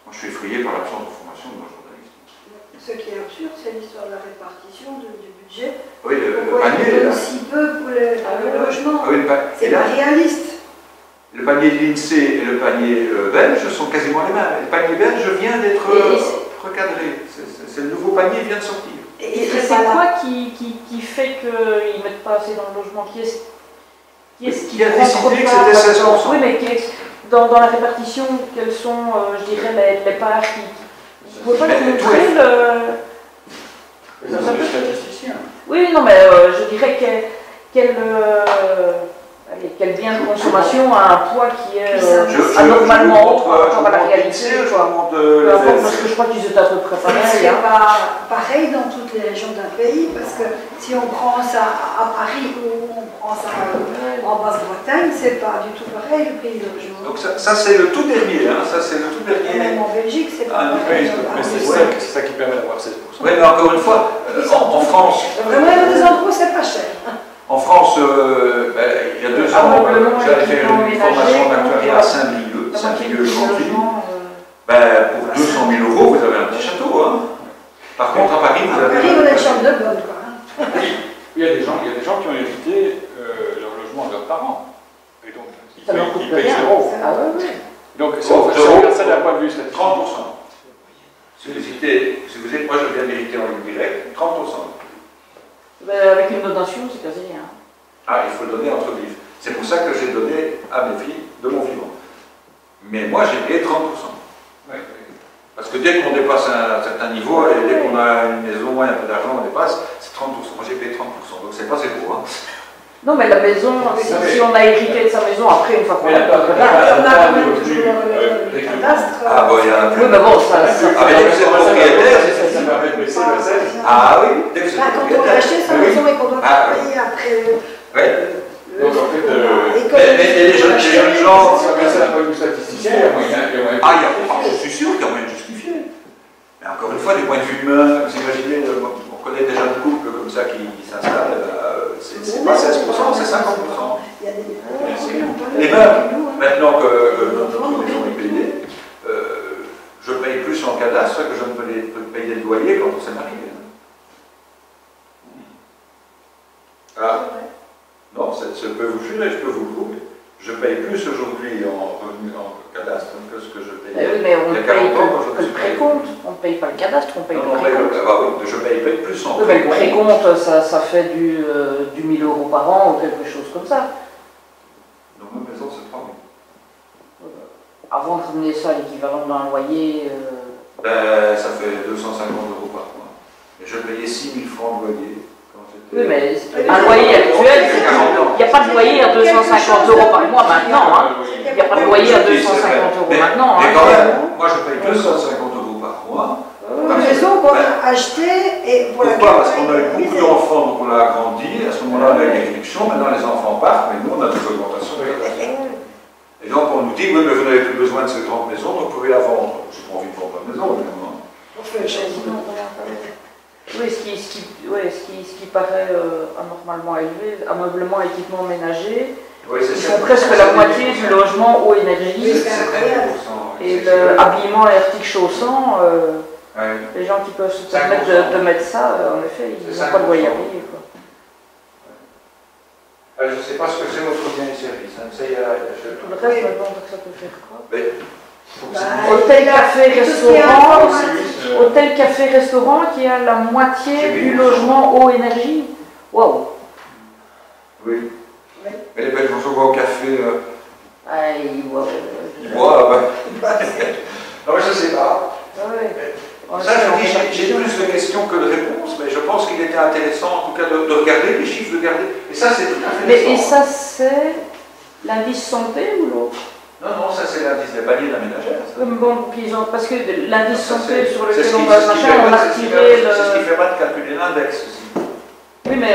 Moi je suis effrayé par l'absence de formation de nos journalistes. Ce qui est absurde, c'est l'histoire de la répartition du budget. Oui, le Pourquoi panier. il donne si peu pour le logement? Ah oui, c'est pas réaliste. Le panier de l'INSEE et le panier belge sont quasiment les mêmes. Le panier belge vient d'être recadré. C'est le nouveau panier qui vient de sortir. et c'est quoi qui fait qu'ils ne mettent pas assez dans le logement? Qui a décidé que c'était 16%? Oui, mais dans la répartition, quelles sont, je dirais, les parts qui... Vous ne pouvez pas nous montrer le... C'est le statisticien. Oui, non, mais je dirais quel bien de consommation a un poids qui est anormalement haut par rapport à la réalité. Peu importe, parce que je crois qu'ils étaient à peu près pareils. C'est pas pareil dans toutes les régions d'un pays, parce que si on prend ça à Paris ou on prend ça en Basse-Bretagne, c'est pas du tout pareil le prix de logement. Donc ça c'est le tout dernier, hein, ça c'est le tout dernier. Même en Belgique, c'est pas pareil. Mais c'est ça qui permet d'avoir 16%. Oui, mais encore une fois, en France... Vraiment, les impôts, c'est pas cher. En France, il y a 2 ans, j'allais faire une formation d'actuariat à Saint-Brieuc, aujourd'hui. Pour 200 000 €, vous avez un petit château. Hein. Par contre, à Paris, vous avez... À Paris, on a une chambre de bonne, quoi. Il y a des gens qui ont hérité leur logement de leurs parents. Et donc, ils payent 0. Ah oui. Donc, si on regarde ça d'un point de vue statistique. 30%. Moi, je viens d'hériter en ligne directe, 30%. Avec une donation, c'est quasi rien. Ah, il faut donner entre vifs. C'est pour ça que j'ai donné à mes filles de mon vivant. Mais moi, j'ai payé 30%. Ouais. Parce que dès qu'on dépasse un certain niveau, et dès qu'on a une maison et un peu d'argent, on dépasse, c'est 30%. Moi, j'ai payé 30%. Donc, c'est pas zéro. Hein. Non, mais la maison, si on a hérité de sa maison, après, une fois qu'on Mais a là, pas On a quand même toujours le cadastre. Ah bon, il y en a plus. Oui, mais bon, ça. Ah, mais dès que vous êtes propriétaire, ça permet de baisser le sel. Ah oui, dès que vous êtes Quand on a propriétaire. acheté sa maison et qu'on doit payer après. Oui. Donc en fait, Mais les jeunes gens. si on met ça d'un point de vue statisticien, il y a moyen. Ah, je suis sûr qu'il y a moyen de justifier. Mais encore une fois, du point de vue humain, vous imaginez, on connaît déjà de couples comme ça qui s'installent, c'est pas 16%, c'est 50%. Il y a des Et même, maintenant que notre maison est payée, je paye plus en cadastre que je ne peux payer le loyer quand on s'est marié. Ah, non, je peux vous jurer, je peux vous le prouver. Je paye plus aujourd'hui en revenu en cadastre que ce que je payais. Oui, mais on il y a paye 40 ans quand je que le me suis marié. précompte. On ne paye pas le cadastre, on paye Non, le non, précompte. je paye plus en Oui, mais le précompte, ça fait du 1000 € par an ou quelque chose comme ça. Dans ma maison, c'est 3 000. Avant de ramener ça à l'équivalent d'un loyer. Ben, ça fait 250 € par mois. Et je payais 6 000 francs de loyer quand j'étais. Oui, mais un loyer actuel, il n'y a pas de loyer à 250 € par mois maintenant. Hein. Il n'y a pas de loyer à 250 € maintenant. Mais Hein. quand même, moi je paye 250 € par mois. Une maison qu'on a achetée et pour Pourquoi? laquelle Parce qu'on a eu beaucoup d'enfants, donc on l'a agrandi. À ce moment-là, on a eu des réductions. Maintenant, les enfants partent, mais nous, on a des augmentations. Et donc, on nous dit, oui, mais vous n'avez plus besoin de cette grande maison, donc vous pouvez la vendre. Je n'ai pas envie de vendre la maison, évidemment. On fait le changement. Oui, ce qui paraît anormalement élevé, ameublement, équipement ménager, Oui, c'est ils ça. font presque la moitié du logement eau énergie. Oui, c'est incroyable. Et l'habillement et articles chaussants, les gens qui peuvent se permettre de mettre ça, en effet, ils n'ont pas de loyer à payer. Quoi. Je ne sais pas ce que c'est votre bien et service. Hein. Ça, Tout le reste, maintenant, ça peut faire quoi? Hôtel, café, restaurant, hôtel, café, restaurant qui a la moitié du logement eau énergie. Waouh! Oui. Mais les Belges vont souvent au café. Aïe, waouh! Non, mais je ne sais pas. Ça, je dis, j'ai plus de questions que de réponses, mais je pense qu'il était intéressant, en tout cas, de regarder les chiffres, de regarder. Et ça, c'est tout à fait Mais, et intéressant. ça, c'est l'indice santé ou l'autre? Non, ça, c'est l'indice des paliers de la ménagère. Bon, parce que l'indice Ça, santé c'est- sur c'est lequel ce on qui- va c'est ce qui machin, on a permet- c'est ce qui retiré permet- C'est ce qui le... permet de calculer l'index aussi. Oui, mais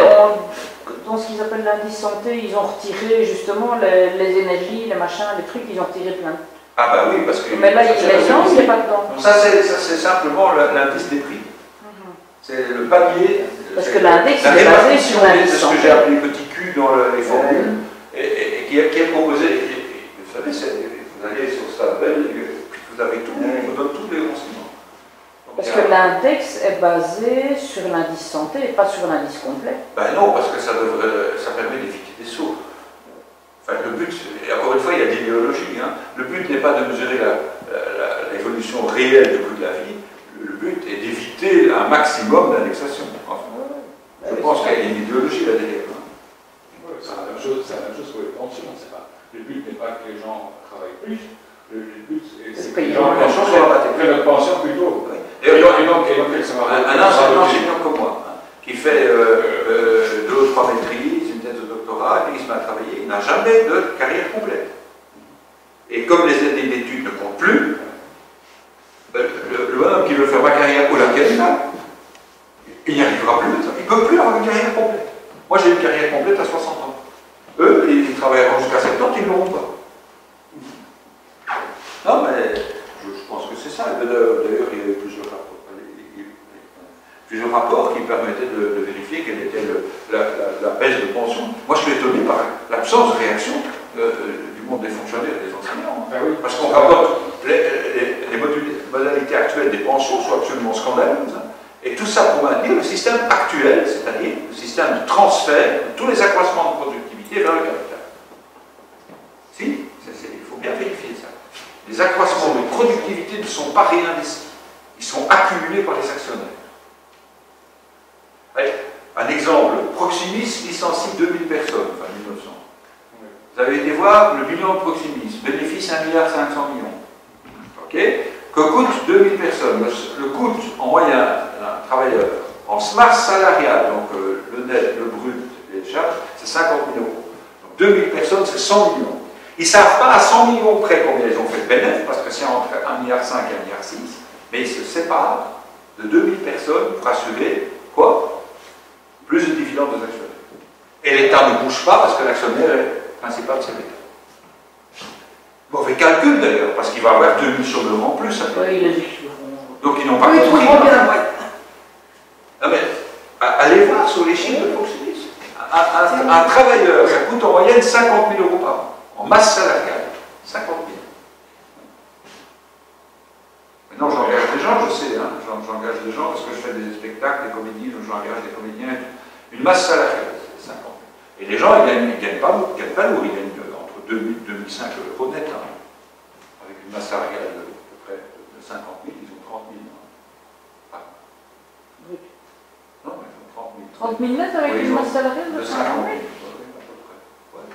dans ce qu'ils appellent l'indice santé, ils ont retiré justement les énergies, les machins, les trucs, ils ont retiré plein. Ah bah oui, parce que... Mais là, l'essence, il n'est pas dedans. Donc ça, c'est simplement l'indice des prix. C'est le palier... Parce que l'index, la il est basé répartition sur de l'indice ce que santé. j'ai appelé petit Q dans les formules, et qui est proposé. Et vous savez, vous allez sur Stadbel, vous avez tout, on vous donne tous les renseignements. Donc, Parce que l'index est basé sur l'indice santé et pas sur l'indice complet. Ben non, parce que ça permet d'éviter des sauts. Enfin, le but, et encore une fois, il y a de l'idéologie. Hein. Le but n'est pas de mesurer l'évolution réelle du coût de la vie. Le but est d'éviter un maximum d'indexation. Enfin, je pense qu'il y a une idéologie là derrière. Hein. C'est la même chose pour les pensions. Le but n'est pas que les gens travaillent plus. Le but, c'est que les gens prennent leur pension plus tôt. Et donc, un enseignant enseignant comme moi, hein, qui fait 2 ou 3 maîtrises, une thèse de doctorat, et puis il se met à travailler, il n'a jamais de carrière complète. Et comme les années d'études ne comptent plus, le bonhomme qui veut faire ma carrière ou laquelle il n'y arrivera plus. Il ne peut plus avoir une carrière complète. Moi, j'ai une carrière complète à 60 ans. Eux, ils travailleront jusqu'à 70, ils ne l'auront pas. Non, mais je pense que c'est ça. D'ailleurs, il y avait plusieurs rapports qui permettaient de vérifier quelle était la baisse de pension. Moi, je suis étonné par l'absence de réaction du monde des fonctionnaires et des enseignants. Ben oui. Parce qu'on rapporte les modalités actuelles des pensions sont absolument scandaleuses. Hein. Et tout ça pour maintenir le système actuel, c'est-à-dire le système de transfert de tous les accroissements de productivité vers le capital. Si, il faut bien vérifier ça. Les accroissements de productivité ne sont pas réinvestis. Ils sont accumulés par les actionnaires. Allez, un exemple, Proximus licencie 2000 personnes, enfin 1900. Vous avez été voir le bilan de Proximus, bénéfice 1,5 milliard. Ok? Que coûte 2000 personnes? Le coût en moyen d'un travailleur en masse salariale, donc le net, le brut et les charges, c'est c'est 50 000 euros. Donc 2000 personnes, c'est 100 millions. Ils ne savent pas à 100 millions près combien ils ont fait de bénéfice, parce que c'est entre 1,5 milliard et 1,6 milliard, mais ils se séparent de 2000 personnes pour assurer quoi? Plus de dividendes aux actionnaires. Et l'État ne bouge pas parce que l'actionnaire est principal, c'est l'État. Mauvais calcul d'ailleurs, parce qu'il va avoir 2000 chômeurs en plus. Donc ils n'ont pas compris. Non mais, allez voir sur les chiffres de Proximus. Un travailleur, ça coûte en moyenne 50 000 euros par an, en masse salariale. 50 000. Maintenant j'engage des gens, je sais, hein, j'engage des gens parce que je fais des spectacles, des comédies, j'engage des comédiens. Une masse salariale, c'est 50 000. Et les gens, ils gagnent pas lourd, ils gagnent entre 2 000 et 2 500 euros net. Hein. Avec une masse salariale de peu près de 50 000, ils ont 30 000. Hein. Oui. Non, mais ils ont 30 000 net avec une masse salariale de 50 000 à peu près. Ouais.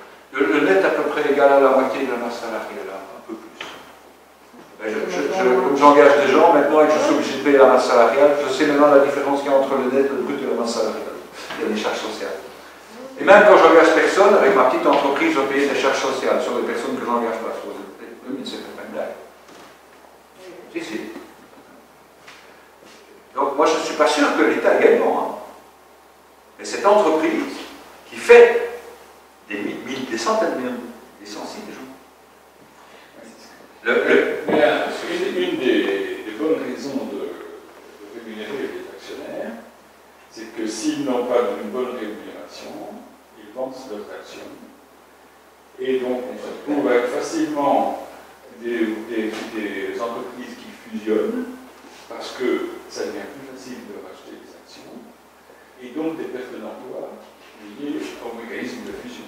Le net à peu près égal à la moitié de la masse salariale, un peu plus. Comme j'engage des gens maintenant et que je suis obligé de payer la masse salariale, je sais maintenant la différence qu'il y a entre le net et le brut et la masse salariale. Il y a des charges sociales. Et même quand j'engage personne, avec ma petite entreprise, je paye des charges sociales sur les personnes que j'engage pas. Oui, mais c'est pas une blague. Si. Donc moi je ne suis pas sûr que l'État est gagnant. Hein. Mais cette entreprise qui fait des centaines de millions, des centaines de gens. Une des bonnes raisons de rémunérer les actionnaires, c'est que s'ils n'ont pas une bonne rémunération, ils vendent leurs actions. Et donc on se retrouve avec facilement des entreprises qui fusionnent, parce que ça devient plus facile de racheter des actions, et donc des pertes d'emploi liées au mécanisme de fusion.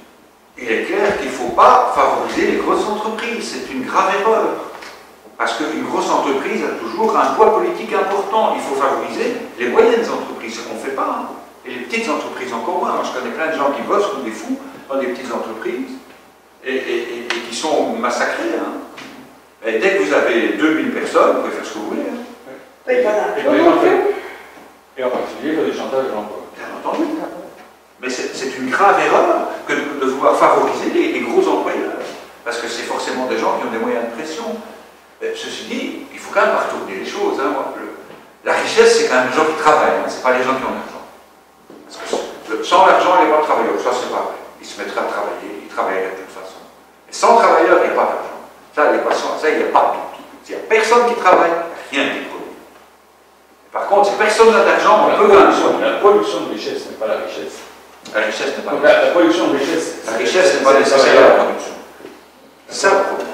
Il est clair qu'il ne faut pas favoriser les grosses entreprises, c'est une grave erreur. Parce qu'une grosse entreprise a toujours un poids politique important. Il faut favoriser les moyennes entreprises, ce qu'on ne fait pas. Hein. Et les petites entreprises encore moins. Moi, je connais plein de gens qui bossent comme des fous dans des petites entreprises et qui sont massacrés. Hein. Et dès que vous avez 2000 personnes, vous pouvez faire ce que vous voulez. Hein. Oui, voilà. Et en particulier, il y a des chantages d'emploi. Bien entendu. Mais c'est une grave erreur que de vouloir favoriser les gros employeurs. Parce que c'est forcément des gens qui ont des moyens de pression. Ceci dit, il faut quand même pas retourner les choses. Hein. La richesse, c'est quand même les gens qui travaillent, hein. Ce n'est pas les gens qui ont l'argent. Parce que sans l'argent, il n'y a pas de travailleurs. Ça, c'est pas vrai. Ils se mettraient à travailler, ils travailleraient de toute façon. Mais sans travailleurs, il n'y a pas d'argent. Ça, il n'y a pas de tout. S'il n'y a personne qui travaille, rien n'est produit. Par contre, si personne n'a d'argent, on peut gagner. La production de richesse n'est pas la richesse. La richesse n'est pas la production de richesse. La richesse n'est pas nécessairement la production. C'est ça le problème.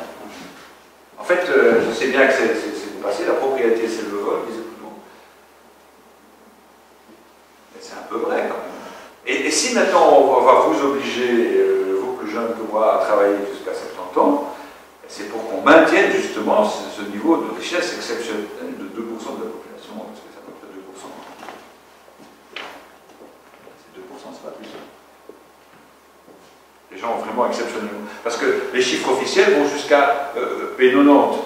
En fait, je sais bien que c'est dépassé, la propriété c'est le vol, disait Proudhon. Mais c'est un peu vrai quand même. Et si maintenant on va vous obliger, vous plus jeunes que moi, à travailler jusqu'à 70 ans, c'est pour qu'on maintienne justement ce niveau de richesse exceptionnelle de 2% de la population, parce que c'est à peu près 2%. C'est 2%, c'est pas plus. Les gens vraiment exceptionnellement. Parce que les chiffres officiels vont jusqu'à P90.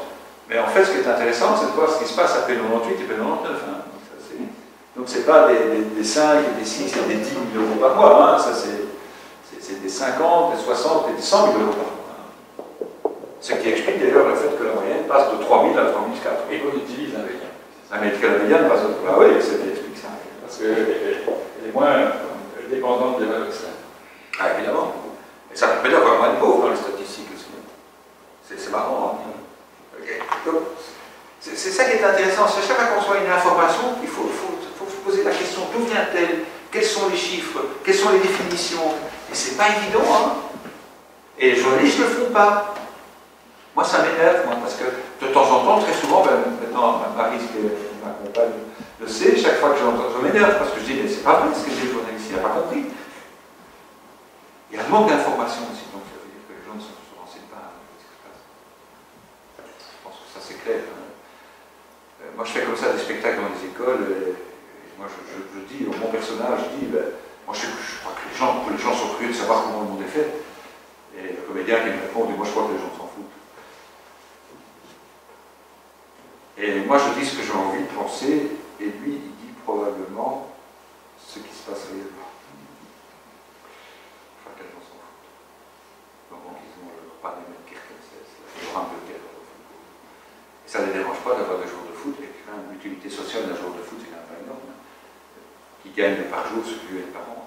Mais en fait, ce qui est intéressant, c'est de voir ce qui se passe à P98 et P99. Hein. Donc, ce n'est pas des 5 et des 6 et des 10 000 euros par mois. Hein. Ça, c'est des 50, des 60 et des 100 000 euros par mois. Hein. Ce qui explique d'ailleurs le fait que la moyenne passe de 3 000 à 3 400. Et qu'on utilise un médian. Un médiane passe de... Ah oui, ça explique ça. Parce qu'elle est moins dépendante des valeurs simples. Ah, évidemment. Et ça permet d'avoir moins de pauvres dans les statistiques aussi. C'est marrant. Hein. Okay. Donc, c'est ça qui est intéressant. C'est chaque fois qu'on reçoit une information, il faut se poser la question, d'où vient-elle? Quels sont les chiffres? Quelles sont les définitions? Et c'est pas évident. Hein. Et les journalistes ne le font pas. Moi, ça m'énerve, parce que de temps en temps, très souvent, maintenant, Marie, qui m'accompagne, le sait, chaque fois que j'entends, je m'énerve, parce que je dis, mais c'est pas vrai ce que dit le journaliste, il n'a pas compris. Il y a un manque d'informations aussi, donc ça veut dire que les gens ne se renseignent pas à ce qui se passe. Je pense que ça c'est clair. Moi je fais comme ça des spectacles dans les écoles, et moi je dis, mon personnage, je dis, moi je crois que les gens sont curieux de savoir comment le monde est fait. Et le comédien qui me répond, moi je crois que les gens s'en foutent. Et moi je dis ce que j'ai envie de penser, et lui il dit probablement ce qui se passe réellement. pas les mêmes Kirkens, c'est un peu de football. Et ça ne les dérange pas d'avoir des joueurs de foot, et quand même l'utilité sociale d'un joueur de foot, c'est quand même pas énorme. Hein. Qui gagne par jour ce que lui est par an.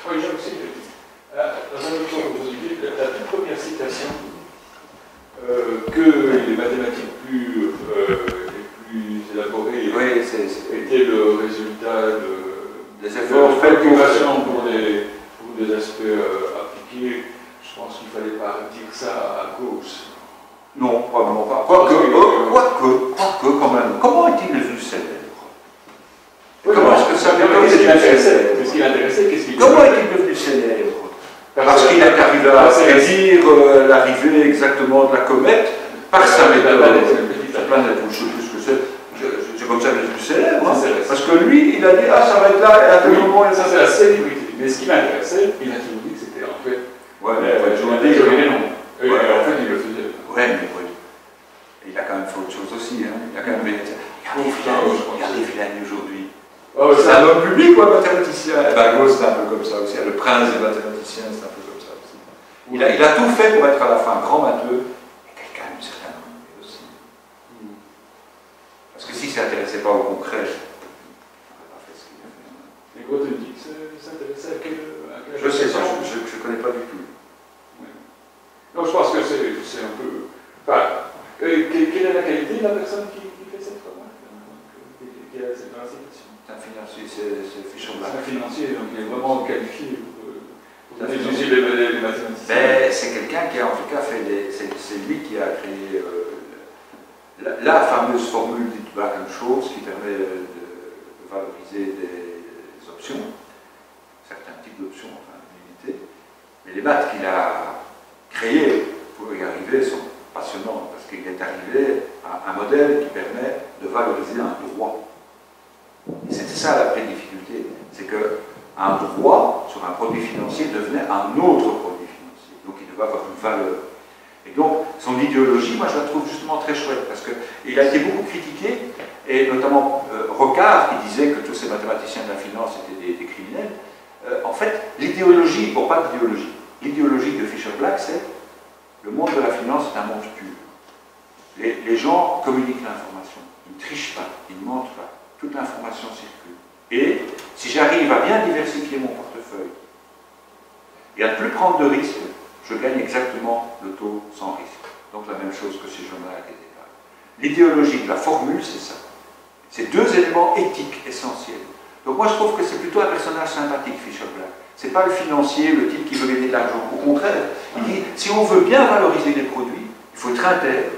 Oui, j'ai aussi, dans un autre sens, la toute première citation que les mathématiques les plus élaborées était le résultat des efforts de calculation pour des aspects appliqués. Je pense qu'il ne fallait pas dire ça à Gauss. Non, probablement pas. Quoique, quand même. Comment est-il devenu célèbre? Comment est-ce que ça Qu'est-ce qui l'intéressait? Comment est-il devenu célèbre? Parce qu'il est arrivé à prédire l'arrivée exactement de la comète par sa méthode. La planète, je ne sais plus ce que c'est. C'est comme ça qu'il est devenu célèbre. Hein? Parce que lui, il a dit, ah, ça va être là, et à tel moment, ça c'est la célébrité. Mais ce qui m'intéressait, il a toujours dit que c'était en fait. Ouais, mais il toujours dit que les noms. En fait, il le faisait. Ouais, mais oui. Il a quand même fait autre chose aussi. Hein. Il a quand même. Regardez Villani aujourd'hui. Oh, c'est un homme public ou un mathématicien? Ben, Gauss, c'est un peu comme ça aussi. Le prince des mathématiciens, c'est un peu comme ça aussi. Il a tout fait pour être à la fin grand matheux, et quelqu'un d'une certaine renommée aussi. Parce que s'il ne s'intéressait pas au concret, il n'aurait pas fait ce qu'il a fait. Et Grothendieck s'intéressait à quel je sais ça, je ne connais pas du tout. Oui. Donc je pense que c'est un peu. Enfin, quelle est la qualité de la personne qui fait cette remarque? Qui a cette citation? C'est un financier, c'est Fischer Black. C'est un financier, donc il est vraiment qualifié pour étudier les mathématiciens. Ben, c'est quelqu'un qui a en tout cas fait c'est lui qui a créé la fameuse formule dite Black-Scholes qui permet de valoriser des options, certains types d'options, enfin d'unités. Mais les maths qu'il a créées pour y arriver sont passionnantes parce qu'il est arrivé à un modèle qui permet de valoriser un droit. Et c'était ça la vraie difficulté, c'est qu'un droit sur un produit financier devenait un autre produit financier, donc il devait avoir une valeur. Et donc son idéologie, moi je la trouve justement très chouette, parce qu'il a été beaucoup critiqué, et notamment Rocard qui disait que tous ces mathématiciens de la finance étaient des criminels. En fait, l'idéologie, bon pas d'idéologie, l'idéologie de Fischer Black, c'est le monde de la finance est un monde pur. Les gens communiquent l'information, ils ne trichent pas, ils ne mentent pas. Toute l'information circule. Et si j'arrive à bien diversifier mon portefeuille et à ne plus prendre de risques, je gagne exactement le taux sans risque. Donc la même chose que si je mets à des détails. L'idéologie de la formule, c'est ça. C'est deux éléments éthiques essentiels. Donc moi je trouve que c'est plutôt un personnage sympathique, Fischer Black. C'est pas le financier, le type qui veut gagner de l'argent. Au contraire, il dit, si on veut bien valoriser les produits, il faut être intègre,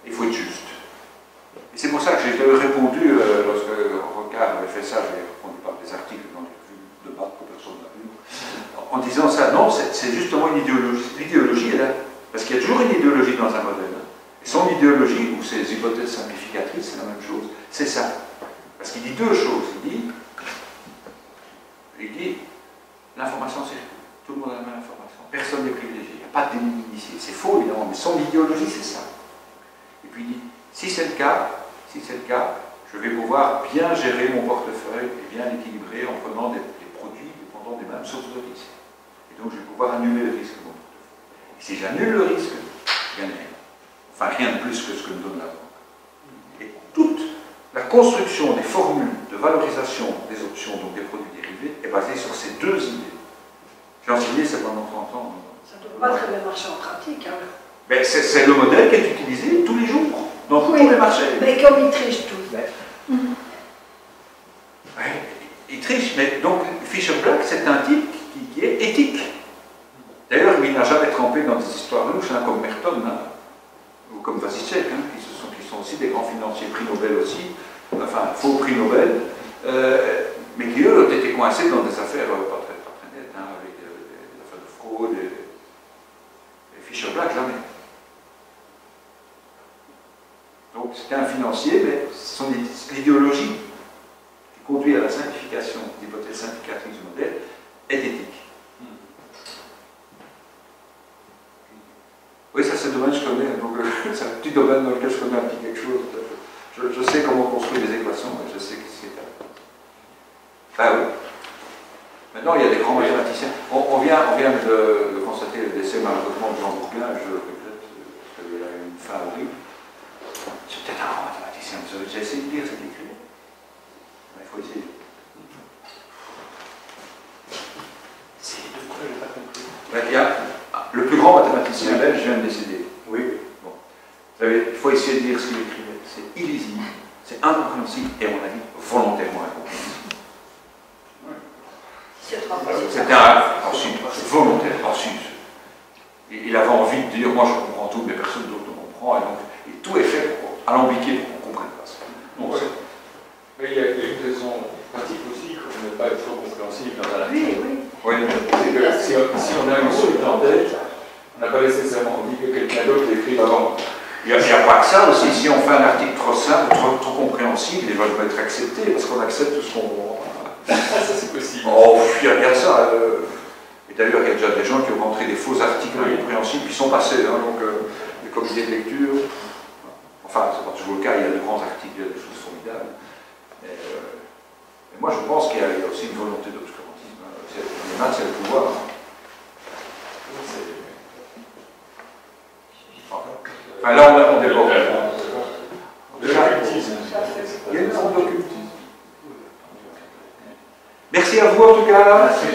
il faut être juste. Et c'est pour ça que j'ai répondu, lorsque Rocard avait fait ça, j'ai répondu par des articles dans les revues de maths que personne n'a vu, en disant ça, non, c'est justement une idéologie. L'idéologie est là, parce qu'il y a toujours une idéologie dans un modèle. Et son idéologie, ou ses hypothèses simplificatrices, c'est la même chose, c'est ça. Parce qu'il dit deux choses. Il dit l'information circule, tout le monde a la même information, personne n'est privilégié, il n'y a pas d'initié. C'est faux évidemment, mais son idéologie c'est ça. Et puis il dit, si c'est le cas, je vais pouvoir bien gérer mon portefeuille et bien l'équilibrer en prenant des produits dépendant des mêmes sources de risque. Et donc je vais pouvoir annuler le risque de mon portefeuille. Et si j'annule le risque, je gagne rien. Enfin rien de plus que ce que me donne la banque. Et toute la construction des formules de valorisation des options, donc des produits dérivés, est basée sur ces deux idées. J'ai enseigné ça pendant 30 ans. Ça ne doit pas très bien marcher en pratique. Hein. Ben, c'est le modèle qui est utilisé tous les jours, dans tous les marchés. Mais comme ils trichent tous. Ouais, il triche, mais donc Fischer Black, c'est un type qui est éthique. D'ailleurs, il n'a jamais trempé dans des histoires louches, hein, comme Merton, hein, ou comme Vasicek, hein, qui sont aussi des grands financiers, prix Nobel aussi, enfin, faux prix Nobel, mais qui, eux, ont été coincés dans des affaires pas très nettes, hein, avec des affaires de fraude, et Fischer Black, jamais. Donc, c'était un financier, mais son idéologie qui conduit à la simplification, l'hypothèse simplificatrice du modèle, est éthique. Oui, ça c'est le domaine que je connais, donc c'est un petit domaine dans lequel je connais un petit quelque chose. chose. Je sais comment construire des équations et je sais que c'est... Ah oui. Maintenant, il y a des grands mathématiciens. On vient de constater le décès malheureusement de Jean Bourguin, je le regrette, parce qu'il a eu une fin horrible. C'est peut-être un grand mathématicien. Vous avez déjà essayé de lire ce qu'il écrit? Il faut essayer. C'est de quoi je n'ai pas compris. Il y a le plus grand mathématicien belge vient de décéder. Oui. Bon. Vous savez, il faut essayer de lire ce qu'il écrivait. C'est illisible, c'est incompréhensible et, à mon avis, volontairement incompréhensible. C'était ensuite volontaire, ensuite. Il avait envie de dire, moi je comprends tout, mais personne d'autre ne comprend, et tout est fait pour alambiquer pour qu'on ne comprenne pas ça. Donc, mais il y a une raison pratique aussi pour ne pas être trop compréhensible dans un article. Oui. C'est que si on a une suite en tête, on n'a pas nécessairement envie que quelqu'un d'autre l'écrive avant. Il n'y a pas que ça aussi, si on fait un article trop simple, trop compréhensible, il va pas être accepté, parce qu'on accepte tout ce qu'on voit. Ça c'est possible. Oh, il y a ça. Et d'ailleurs, il y a déjà des gens qui ont rentré des faux articles incompréhensibles qui sont passés, hein, donc des comités de lecture. Enfin, c'est pas toujours le cas, il y a de grands articles, il y a des choses formidables. Mais moi, je pense qu'il y a aussi une volonté d'obscurantisme. Les maths, c'est le pouvoir. Hein. Enfin, là, on déborde. De l'occultisme. Il y a une forme d'occultisme. Merci à vous en tout cas. Merci.